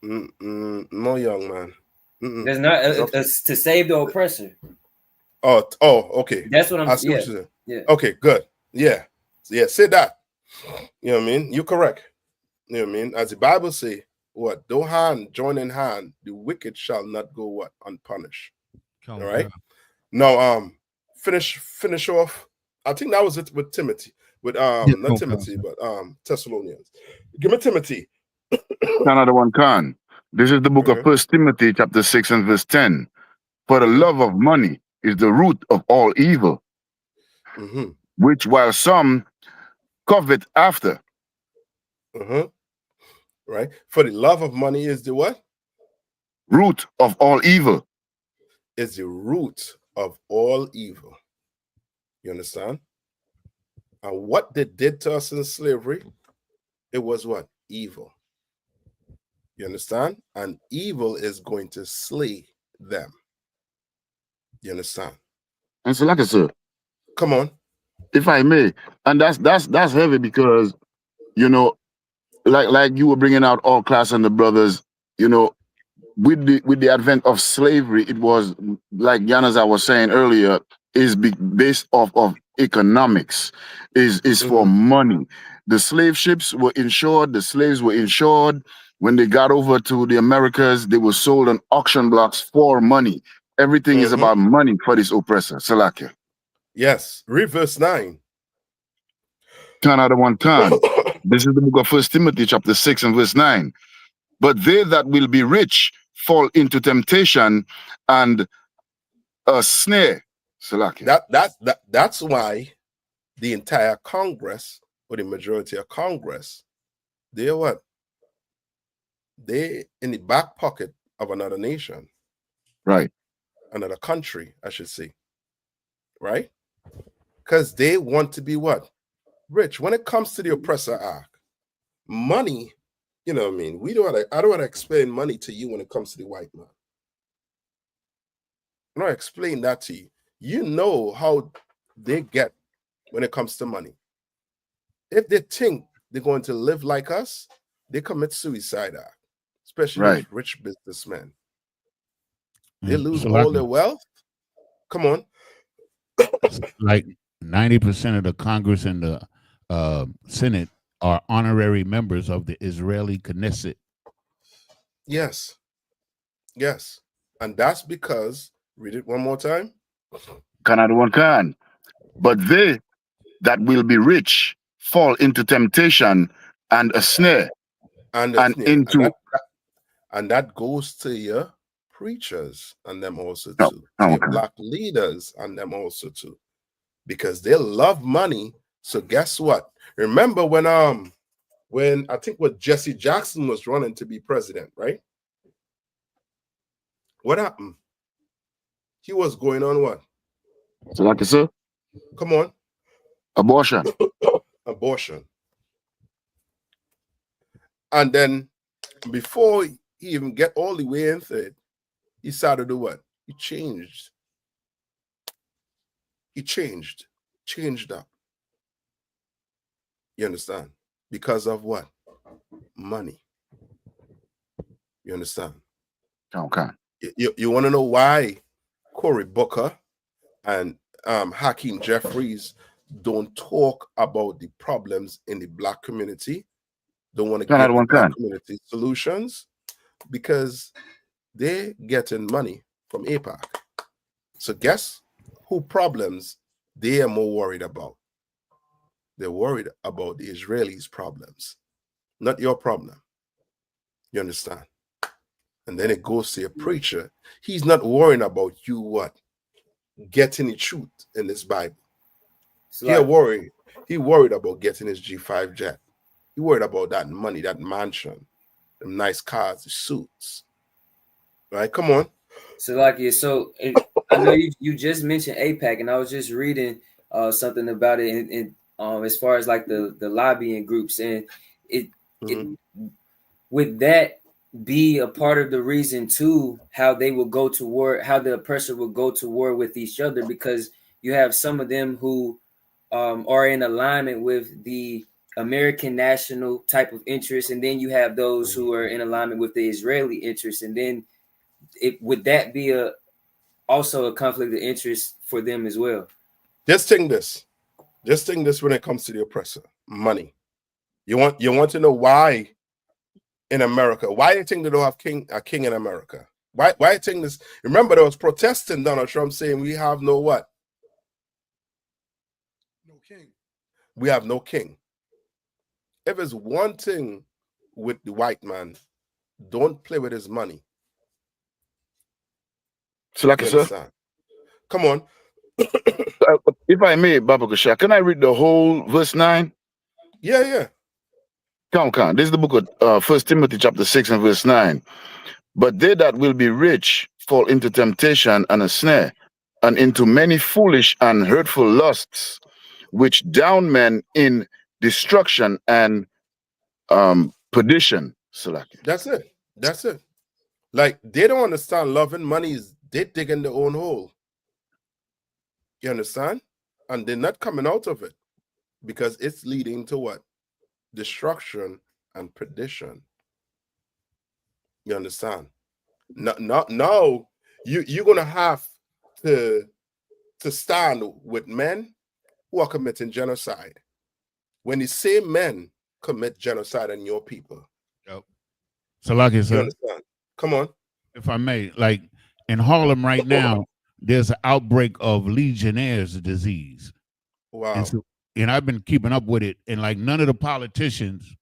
No, young man. There's not to save the oppressor. Oh, okay. That's what I'm saying. Yeah. Okay, good. Yeah. Say that. You know what I mean? You're correct. You know what I mean? As the Bible say, what? Though hand join in hand, the wicked shall not go what? Unpunished. All right. Now, finish off. I think that was it with Timothy. With not Timothy, but Thessalonians. Give me Timothy. Another one, Khan. This is the book of 1 Timothy, chapter 6 and verse 10. For the love of money is the root of all evil, which while some covet after. Right. For the love of money is the what? Root of all evil. Is the root of all evil. You understand? And what they did to us in slavery, it was what? Evil. You understand? And evil is going to slay them. You understand? And so, like I said, come on, if I may, and that's heavy because like you were bringing out all class and the brothers, with the advent of slavery, it was like Yanaza was saying earlier, is based off of economics, is for money. The slave ships were insured, the slaves were insured. When they got over to the Americas, they were sold on auction blocks for money. Everything is about money for this oppressor. Salakia. Yes. Read verse 9. Turn out of one turn. This is the book of 1 Timothy chapter 6 and verse 9. But they that will be rich fall into temptation and a snare. Salakia. That's why the entire Congress, or the majority of Congress, they're what? They in the back pocket of another nation. Right. Another country, I should say. Right? Because they want to be what? Rich. When it comes to the oppressor act, money, you know what I mean? I don't want to explain money to you when it comes to the white man. I'm not explain that to you. You know how they get when it comes to money. If they think they're going to live like us, they commit suicide act, especially rich businessmen. They lose all their wealth. Come on. Like 90% of the Congress and the Senate are honorary members of the Israeli Knesset. Yes. Yes. And that's because, read it one more time. Can. But they that will be rich fall into temptation and a snare. And that goes to your preachers and them also too. To your black leaders and them also too. Because they love money So guess what? Remember when I think what Jesse Jackson was running to be president, right? What happened? He was going on what? So like I said, Come on. abortion. Abortion. And then before he even get all the way into it, he started to do what? He changed. He changed up. You understand? Because of what? Money. You understand? Okay. You want to know why Cory Booker and Hakeem Jeffries don't talk about the problems in the black community? Don't want to give the black community solutions because they're getting money from AIPAC. So guess who problems they are more worried about? They're worried about the Israelis' problems, not your problem. You understand? And then it goes to a preacher. He's not worrying about you what? Getting the truth in this Bible. He worried about getting his G5 jet. He worried about that money, that mansion, them nice cars, the suits. Right? Come on. So I know you just mentioned AIPAC, and I was just reading something about it in as far as like the lobbying groups, and it would that be a part of the reason too how they will go to war, how the oppressor will go to war with each other, because you have some of them who are in alignment with the American national type of interest, and then you have those who are in alignment with the Israeli interest, and then would that be also a conflict of interest for them as well? Just think this when it comes to the oppressor: money. You want to know why in America? Why do you think they don't have a king in America? Why you think this? Remember, there was protesting Donald Trump saying we have no what? No king. We have no king. If it's one thing with the white man, don't play with his money. So like I said, come on. If I may, Baba Gasha, can I read the whole verse 9? Yeah. Come. This is the book of 1 Timothy chapter 6 and verse 9. But they that will be rich fall into temptation and a snare, and into many foolish and hurtful lusts, which down men in destruction and perdition. That's it. Like, they don't understand loving money is they digging their own hole. You understand? And they're not coming out of it because it's leading to what? Destruction and perdition. You understand? Now you're gonna have to stand with men who are committing genocide. When the same men commit genocide on your people. Yep. So like I said, you understand? Come on. If I may, like in Harlem right now, there's an outbreak of Legionnaire's disease. Wow. And I've been keeping up with it, and like none of the politicians,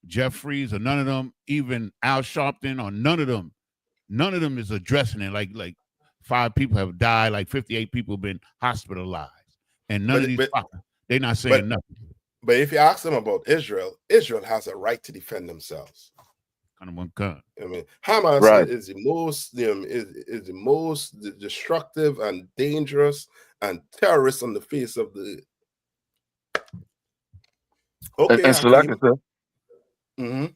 Jeffries or none of them, even Al Sharpton or none of them is addressing it. Like 5 people have died, like 58 people have been hospitalized, and none of these they're not saying nothing. But if you ask them about Israel has a right to defend themselves. Kind of one cut. I mean, Hamas is the most destructive and dangerous and terrorist on the face of the. Okay, and so like I said,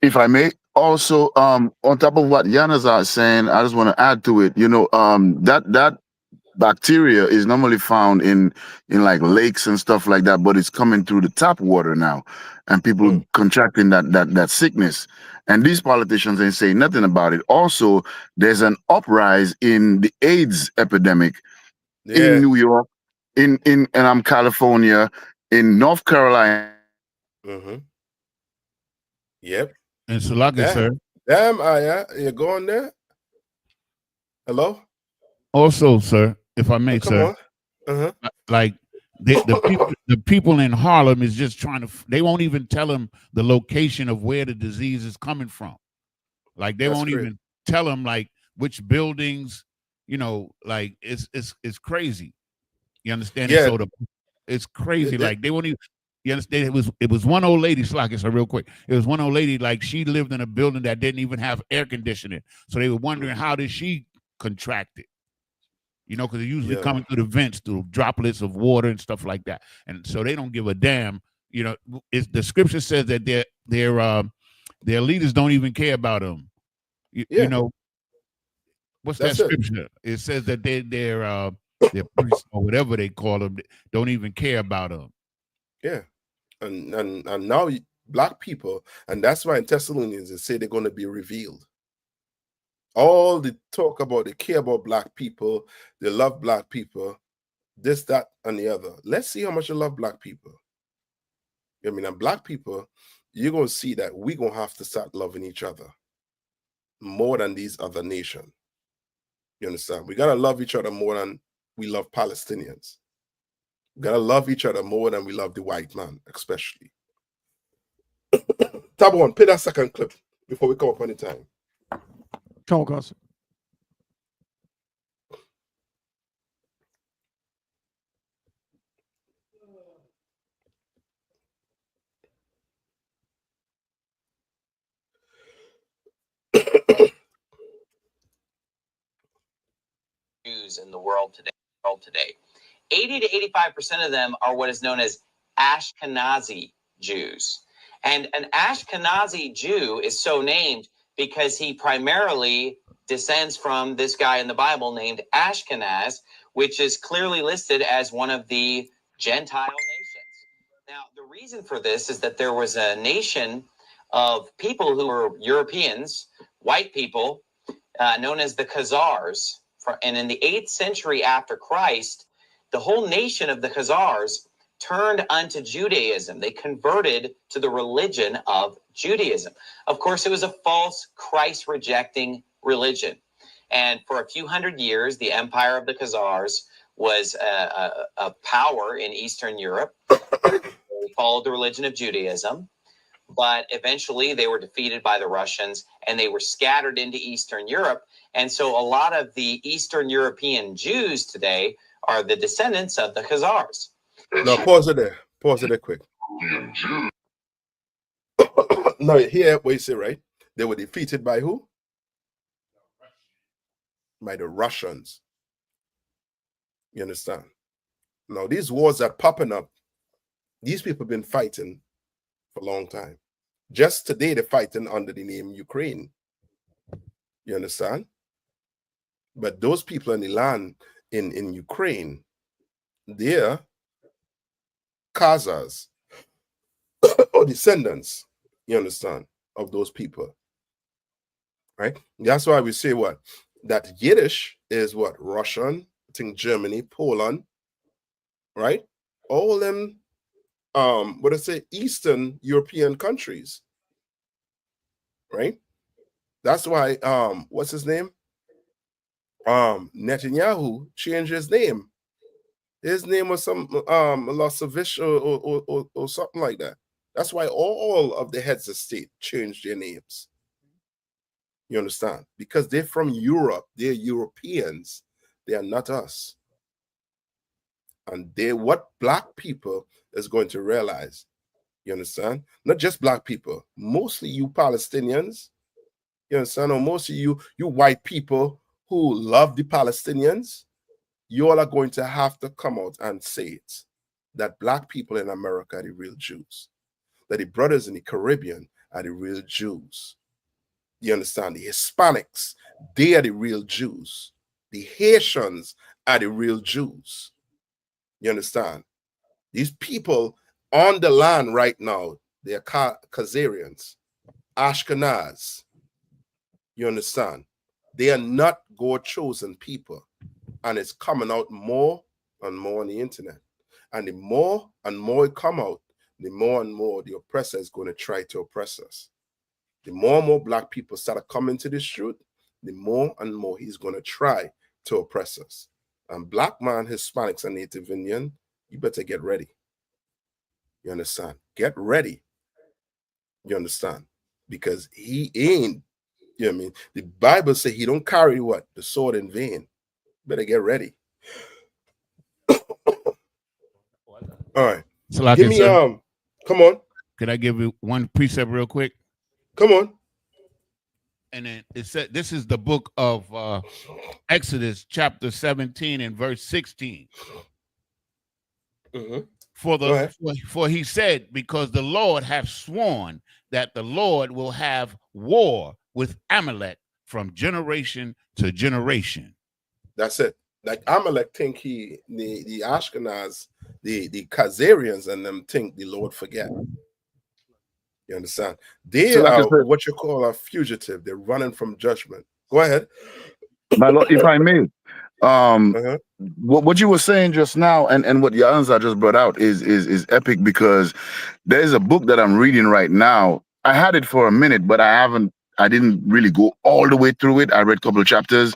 if I may, also on top of what Yanazar is saying, I just want to add to it. That bacteria is normally found in like lakes and stuff like that, but it's coming through the tap water now, and people contracting that sickness. And these politicians ain't saying nothing about it. Also, there's an uprise in the AIDS epidemic in New York, in California, in North Carolina. Yep. And Salaka, sir. Damn, Aya, you going there? Hello? Also, sir, if I may, sir. Like the people in Harlem is just trying to, they won't even tell them the location of where the disease is coming from. Like they won't even tell them like which buildings, like it's crazy. You understand? Yeah. So It's crazy. Like they won't even. You understand? It was one old lady, Slack, so real quick. It was one old lady, like she lived in a building that didn't even have air conditioning. So they were wondering how did she contract it? You know, because it usually coming through the vents, through droplets of water and stuff like that. And so they don't give a damn. You know, the scripture says that their leaders don't even care about them. You know, what's that scripture? It says that their priests or whatever they call them don't even care about them. Yeah. And now black people, and that's why in Thessalonians they say they're going to be revealed. All the talk about they care about black people, they love black people, this, that, and the other. Let's see how much they love black people. I mean, and black people, you're going to see that we're going to have to start loving each other more than these other nations. You understand? We got to love each other more than we love Palestinians. We got to love each other more than we love the white man, especially. Tab one, play that second clip before we come up on the time. Come on, Carson. Jews in the world today. 80 to 85% of them are what is known as Ashkenazi Jews. And an Ashkenazi Jew is so named because he primarily descends from this guy in the Bible named Ashkenaz, which is clearly listed as one of the Gentile nations. Now, the reason for this is that there was a nation of people who were Europeans, white people, known as the Khazars. And in the 8th century after Christ, the whole nation of the Khazars turned unto Judaism. They converted to the religion of Judaism. Of course, it was a false Christ-rejecting religion. And for a few hundred years, the empire of the Khazars was a power in Eastern Europe. They followed the religion of Judaism. But eventually they were defeated by the Russians and they were scattered into Eastern Europe. And so a lot of the Eastern European Jews today are the descendants of the Khazars. Now, pause it there. Pause it there quick. Now, here what you say, right? They were defeated by who? By the Russians. You understand? Now, these wars that are popping up, these people have been fighting for a long time. Just today, they're fighting under the name Ukraine. You understand? But those people in the land in Ukraine, they're Khazars or descendants, you understand, of those people. Right? That's why we say what? That Yiddish is what? Russian, I think Germany, Poland, right? All them what I say, Eastern European countries, right? That's why what's his name? Netanyahu changed his name. His name was some Milosevic or something like that. That's why all of the heads of state changed their names. You understand? Because they're from Europe. They're Europeans. They are not us. And what black people is going to realize, you understand? Not just black people, mostly you Palestinians, you understand? Or most of you white people who love the Palestinians, you all are going to have to come out and say it, that black people in America are the real Jews, that the brothers in the Caribbean are the real Jews. You understand? The Hispanics, they are the real Jews. The Haitians are the real Jews. You understand? These people on the land right now, they're Khazarians, Ashkenaz. You understand? They are not God-chosen people. And it's coming out more and more on the internet. And the more and more it come out, the more and more the oppressor is going to try to oppress us. The more and more black people start coming to this truth, the more and more he's going to try to oppress us. And black man, Hispanics, and Native Indian, you better get ready. You understand? Get ready. You understand? Because he ain't, you know what I mean? The Bible says he don't carry what? The sword in vain. Better get ready. All right. So Give me come on. Can I give you one precept real quick? Come on. And then it said this is the book of Exodus, chapter 17 and verse 16. For he said, because the Lord hath sworn that the Lord will have war with Amalek from generation to generation. That's it. Like Amalek think the Ashkenaz, the Khazarians and them think the Lord forget. You understand? They So like I are said, what you call a fugitive. They're running from judgment. Go ahead. my Lord, if I may, what you were saying just now and what Yahanna just brought out is epic, because there's a book that I'm reading right now. I had it for a minute, but I didn't really go all the way through it. I read a couple of chapters.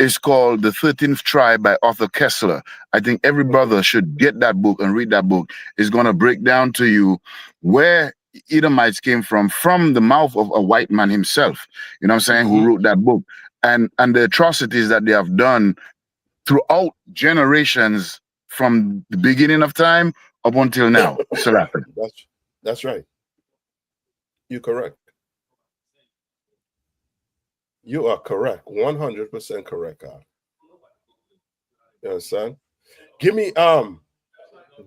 It's called The 13th Tribe by Arthur Kessler. I think every brother should get that book and read that book. It's going to break down to you where Edomites came from the mouth of a white man himself, you know what I'm saying, who wrote that book, and the atrocities that they have done throughout generations from the beginning of time up until now. That's right. You're correct. You are correct. 100% correct, God. You understand? Give me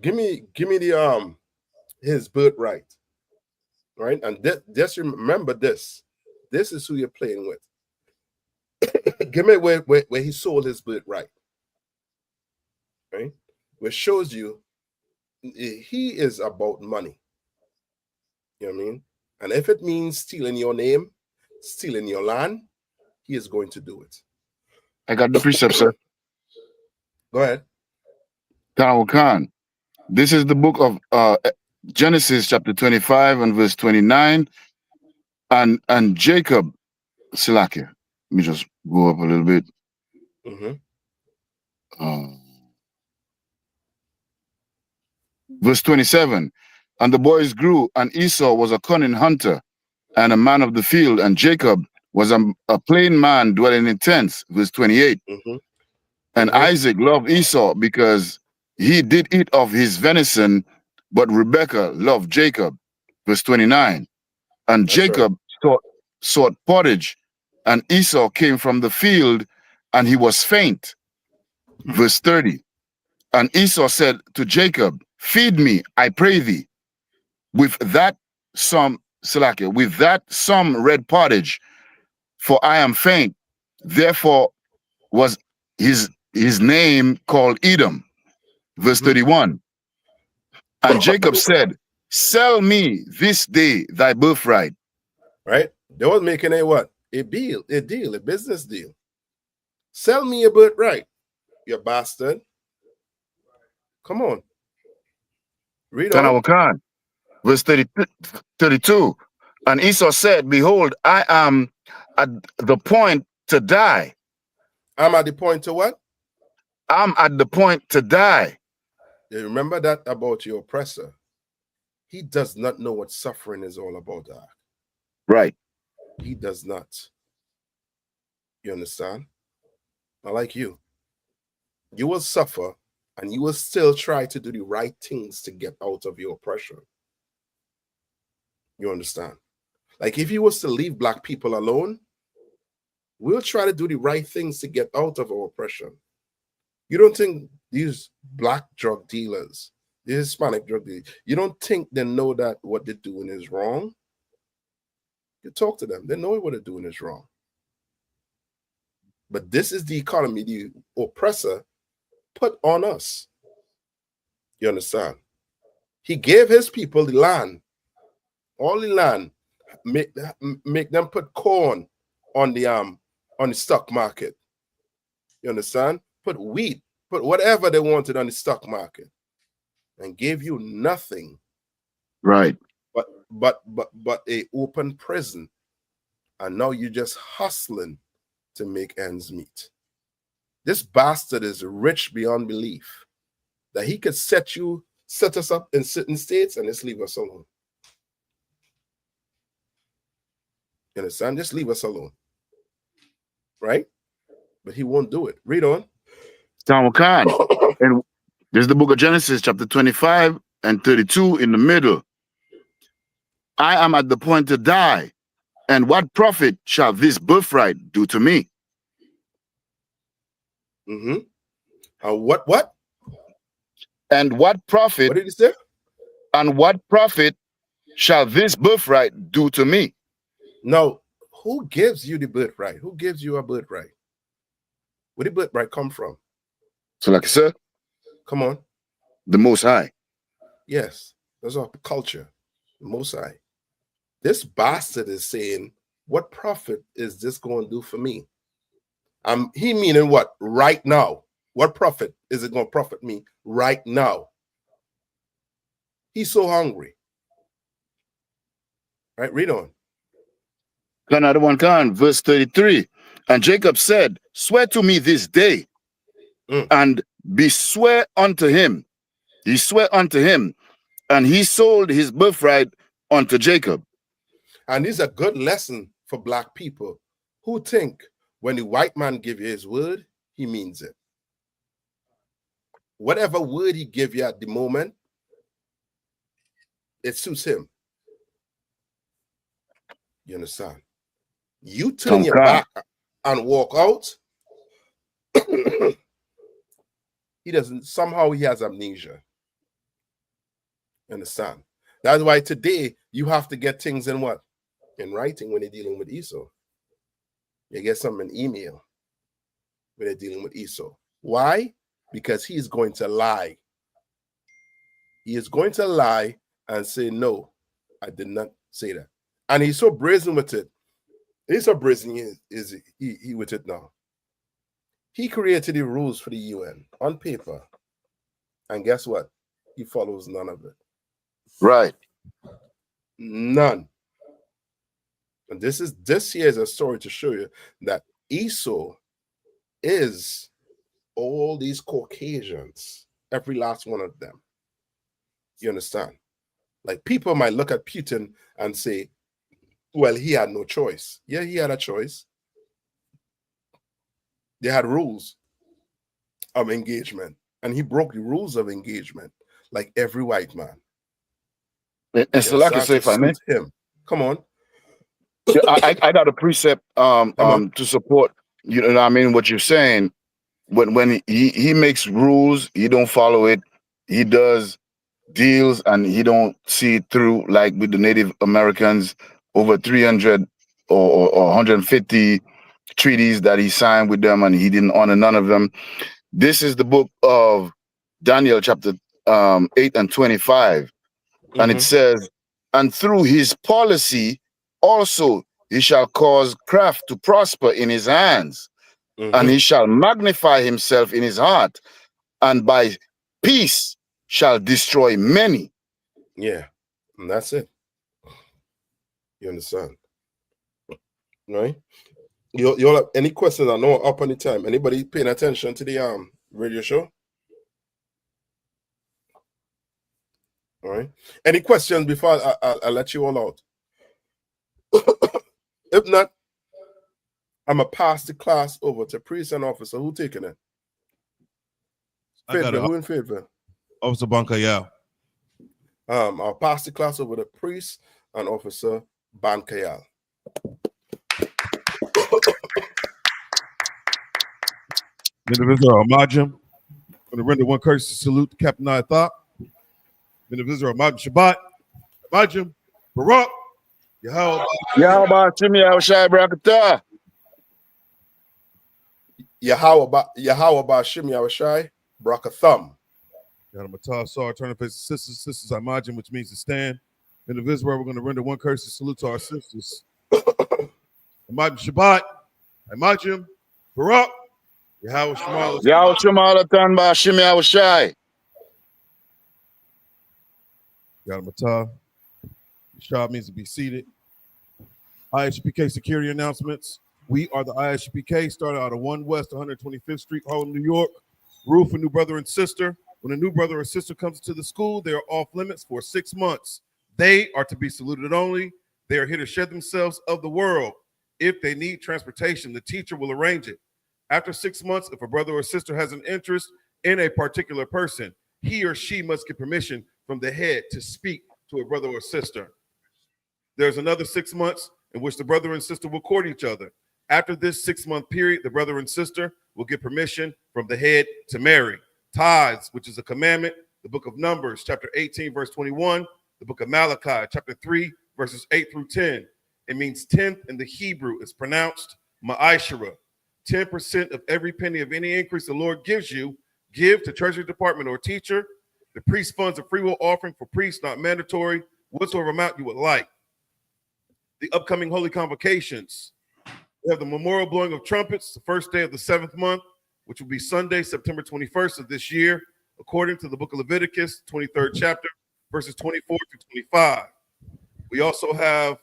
the his birthright. Right? And just remember this. This is who you're playing with. Give me where he sold his birthright. Right? Which shows you he is about money. You know what I mean? And if it means stealing your name, stealing your land, he is going to do it. I got the precept, sir. Go ahead. Khan. This is the book of Genesis chapter 25 and verse 29. And Jacob, Silakia. Let me just go up a little bit. Verse 27. And the boys grew, and Esau was a cunning hunter and a man of the field, and Jacob was a plain man dwelling in tents. Verse 28. And Isaac loved Esau because he did eat of his venison, but Rebekah loved Jacob. Verse 29. And Jacob sought pottage, and Esau came from the field, and he was faint. Verse 30. And Esau said to Jacob, feed me, I pray thee, with that some red pottage, for I am faint. Therefore was his name called Edom. Verse 31. And Jacob said, sell me this day thy birthright. Right? They was making a business deal. Sell me your birthright, you bastard. Come on. Read on. Khan. Verse 32. And Esau said, behold, I am at the point to die. I'm at the point to what? I'm at the point to die. You remember that about your oppressor. He does not know what suffering is all about. Right. He does not. You understand? Not like you. You will suffer, and you will still try to do the right things to get out of your oppression. You understand? Like if you was to leave black people alone, we'll try to do the right things to get out of our oppression. You don't think these black drug dealers, the Hispanic drug dealers, you don't think they know that what they're doing is wrong? You talk to them, they know what they're doing is wrong. But this is the economy the oppressor put on us. You understand? He gave his people the land, all the land, make them put corn on the stock market. You understand? Put wheat, put whatever they wanted on the stock market, and gave you nothing. Right. But a open prison, and now you're just hustling to make ends meet. This bastard is rich beyond belief that he could set us up in certain states and just leave us alone. You understand? Just leave us alone. Right? But he won't do it. Read on. Khan. This is the book of Genesis, chapter 25 and 32 in the middle. I am at the point to die, and what profit shall this birthright do to me? Mm-hmm. What? And what profit? What did he say? And what profit shall this birthright do to me? Now, who gives you the birthright? Who gives you a birthright? Where did birthright come from? So, like I said, come on. The Most High. Yes, that's our culture. The Most High. This bastard is saying, what profit is this going to do for me? He meaning what? Right now. What profit is it going to profit me right now? He's so hungry. Right, read on. Another one, verse 33. And Jacob said, swear to me this day, and be swear unto him. He swear unto him, and he sold his birthright unto Jacob. And this is a good lesson for black people who think when the white man give you his word, he means it. Whatever word he give you at the moment, it suits him. You understand? You turn your back and walk out, he doesn't, somehow he has amnesia. You understand? That's why today you have to get things in what? In writing when you're dealing with I.S.U.K. You get something in email when they're dealing with I.S.U.K. Why? Because he's going to lie. He is going to lie and say, no, I did not say that. And he's so brazen with it. He's so brazen he with it now. He created the rules for the UN on paper. And guess what? He follows none of it. Right. None. And this here is a story to show you that I.S.U.K is all these Caucasians, every last one of them. You understand? Like people might look at Putin and say, well, he had no choice. Yeah, he had a choice. They had rules of engagement, and he broke the rules of engagement like every white man. And so, like I say, if I may, him. Come on. I got a precept to support, you know what I mean, what you're saying. When he makes rules, he don't follow it. He does deals and he don't see it through, like with the Native Americans, over 300 or 150 treaties that he signed with them, and he didn't honor none of them. This is the book of Daniel, chapter 8 and 25. And it says, and through his policy also he shall cause craft to prosper in his hands, and he shall magnify himself in his heart, and by peace shall destroy many. Yeah, and that's it. You understand? Right? You all have any questions? I know up on the time. Anybody paying attention to the radio show? All right. Any questions before I let you all out? If not, I'm gonna pass the class over to priest and officer. Who taking it? Fayetteville, who in Fayetteville? Officer Bankayal. I'll pass the class over to priest and officer Bankayal. Individual Amajim. I'm going to render one courtesy salute to Captain Nayathaq. Individual Amajim Shabbat. Amajim Barak. Yahweh Shimi Awashai Brakata. Yahweh Shimi Awashai Brakathum. Yahweh Sar, turn to face the sisters Amajim, which means to stand. Individual, we're going to render one courtesy salute to our sisters. Amajim Shabbat. Amajim Barak. Yahweh Shemal. Yahweh Shemal Tanba Shimi Awashai. Yahweh Shah means to be seated. I.S.U.P.K security announcements. We are the I.S.U.P.K, started out of 1 West 125th Street, Harlem, New York. Rule for new brother and sister. When a new brother or sister comes to the school, they are off limits for 6 months. They are to be saluted only. They are here to share themselves of the world. If they need transportation, the teacher will arrange it. After 6 months, if a brother or sister has an interest in a particular person, he or she must get permission from the head to speak to a brother or sister. There's another 6 months in which the brother and sister will court each other. After this 6-month period, the brother and sister will get permission from the head to marry. Tithes, which is a commandment, the book of Numbers, chapter 18, verse 21, the book of Malachi, chapter 3, verses 8 through 10. It means 10th in the Hebrew. It's pronounced ma'ashara. 10% of every penny of any increase the Lord gives you, give to treasury department or teacher. The priest funds a free will offering for priests, not mandatory, whatsoever amount you would like. The upcoming holy convocations. We have the memorial blowing of trumpets, the first day of the 7th month, which will be Sunday, September 21st of this year, according to the book of Leviticus, 23rd chapter, verses 24 to 25. We also have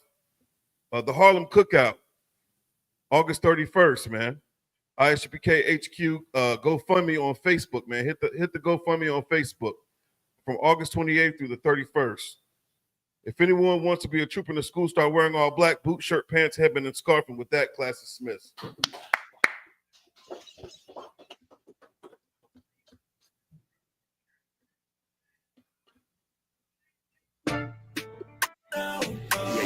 the Harlem Cookout, August 31st, man. I.S.U.P.K HQ GoFundMe on Facebook, man. Hit the GoFundMe on Facebook from August 28th through the 31st. If anyone wants to be a trooper in the school, start wearing all black, boot, shirt, pants, headband, and scarf, and with that, class is dismissed.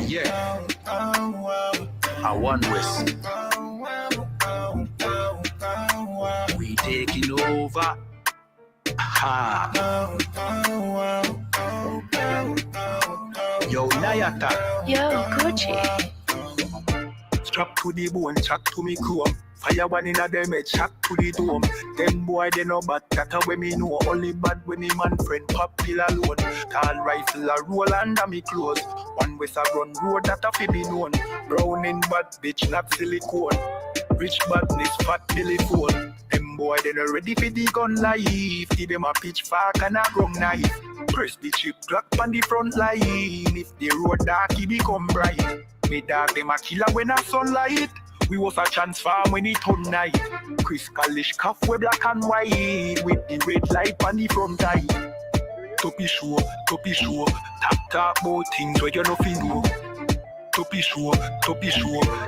Yeah. I one West. We taking over. Ha. Yo, Nayathaq. Yo, Gucci. Strap to the bone, chat to me crew. Fire one in a them head, chat to the dome. Them boy they know bad, that a way me know. Only bad when the man friend pop pill alone. Tall rifle a roll under me clothes. One West a run road that a fi be known. Brown in bad bitch, not silicone. Rich badness, fat belly full. Them boy they not ready for the gun life. Give them a pitchfork and a grum knife. Press the chip clock on the front line. If the road dark, it become bright. Me dog them a killer when a sunlight. We was a transform when it turn night. Chris Kalish cuff we black and white. With the red light on the front eye. Toppy show. Tap about things where you nothing know. Toppy show.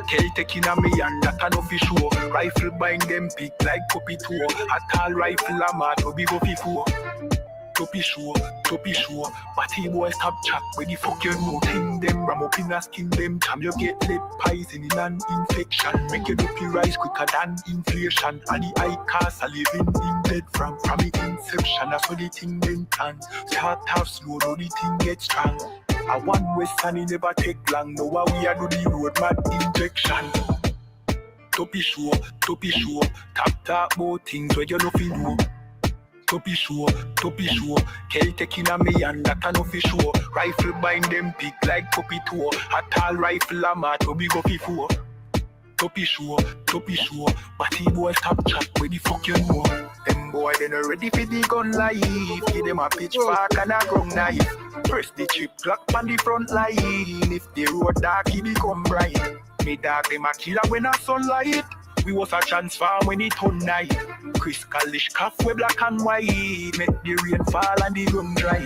Tell taking a me and that a no fi show. Rifle bind them big like puppy toe. A tall rifle a mad to be go fi four. Toppy show. Batty boy stop chat when the fuck you know. Thing them ram up in a skin them time you get lead poison in an infection. Make your dopey rise quicker than inflation. And the eye cast a living in dead from the inception. That's how the thing then turn. Start off slow, now the thing get strong. A one West and it never take long. Now we are do the road mad injection. Toppy show. Tap about things where you know fi know. Toppy show. Kel taking a me and that a no fi show. Rifle bind them big like puppy toe. A tall rifle a mad to be go fi four. Toppy show. Batty boy stop chat where the fuck you know. Them boy they not ready for the gun life. Give them a pitchfork and a grum knife. Press the chip clock on the front line. If the road dark, it become bright. Me dog them a killer when a sunlight. We was a transform when it turn night. Chris Kalish cuff we black and white. Make the rain fall and the room dry.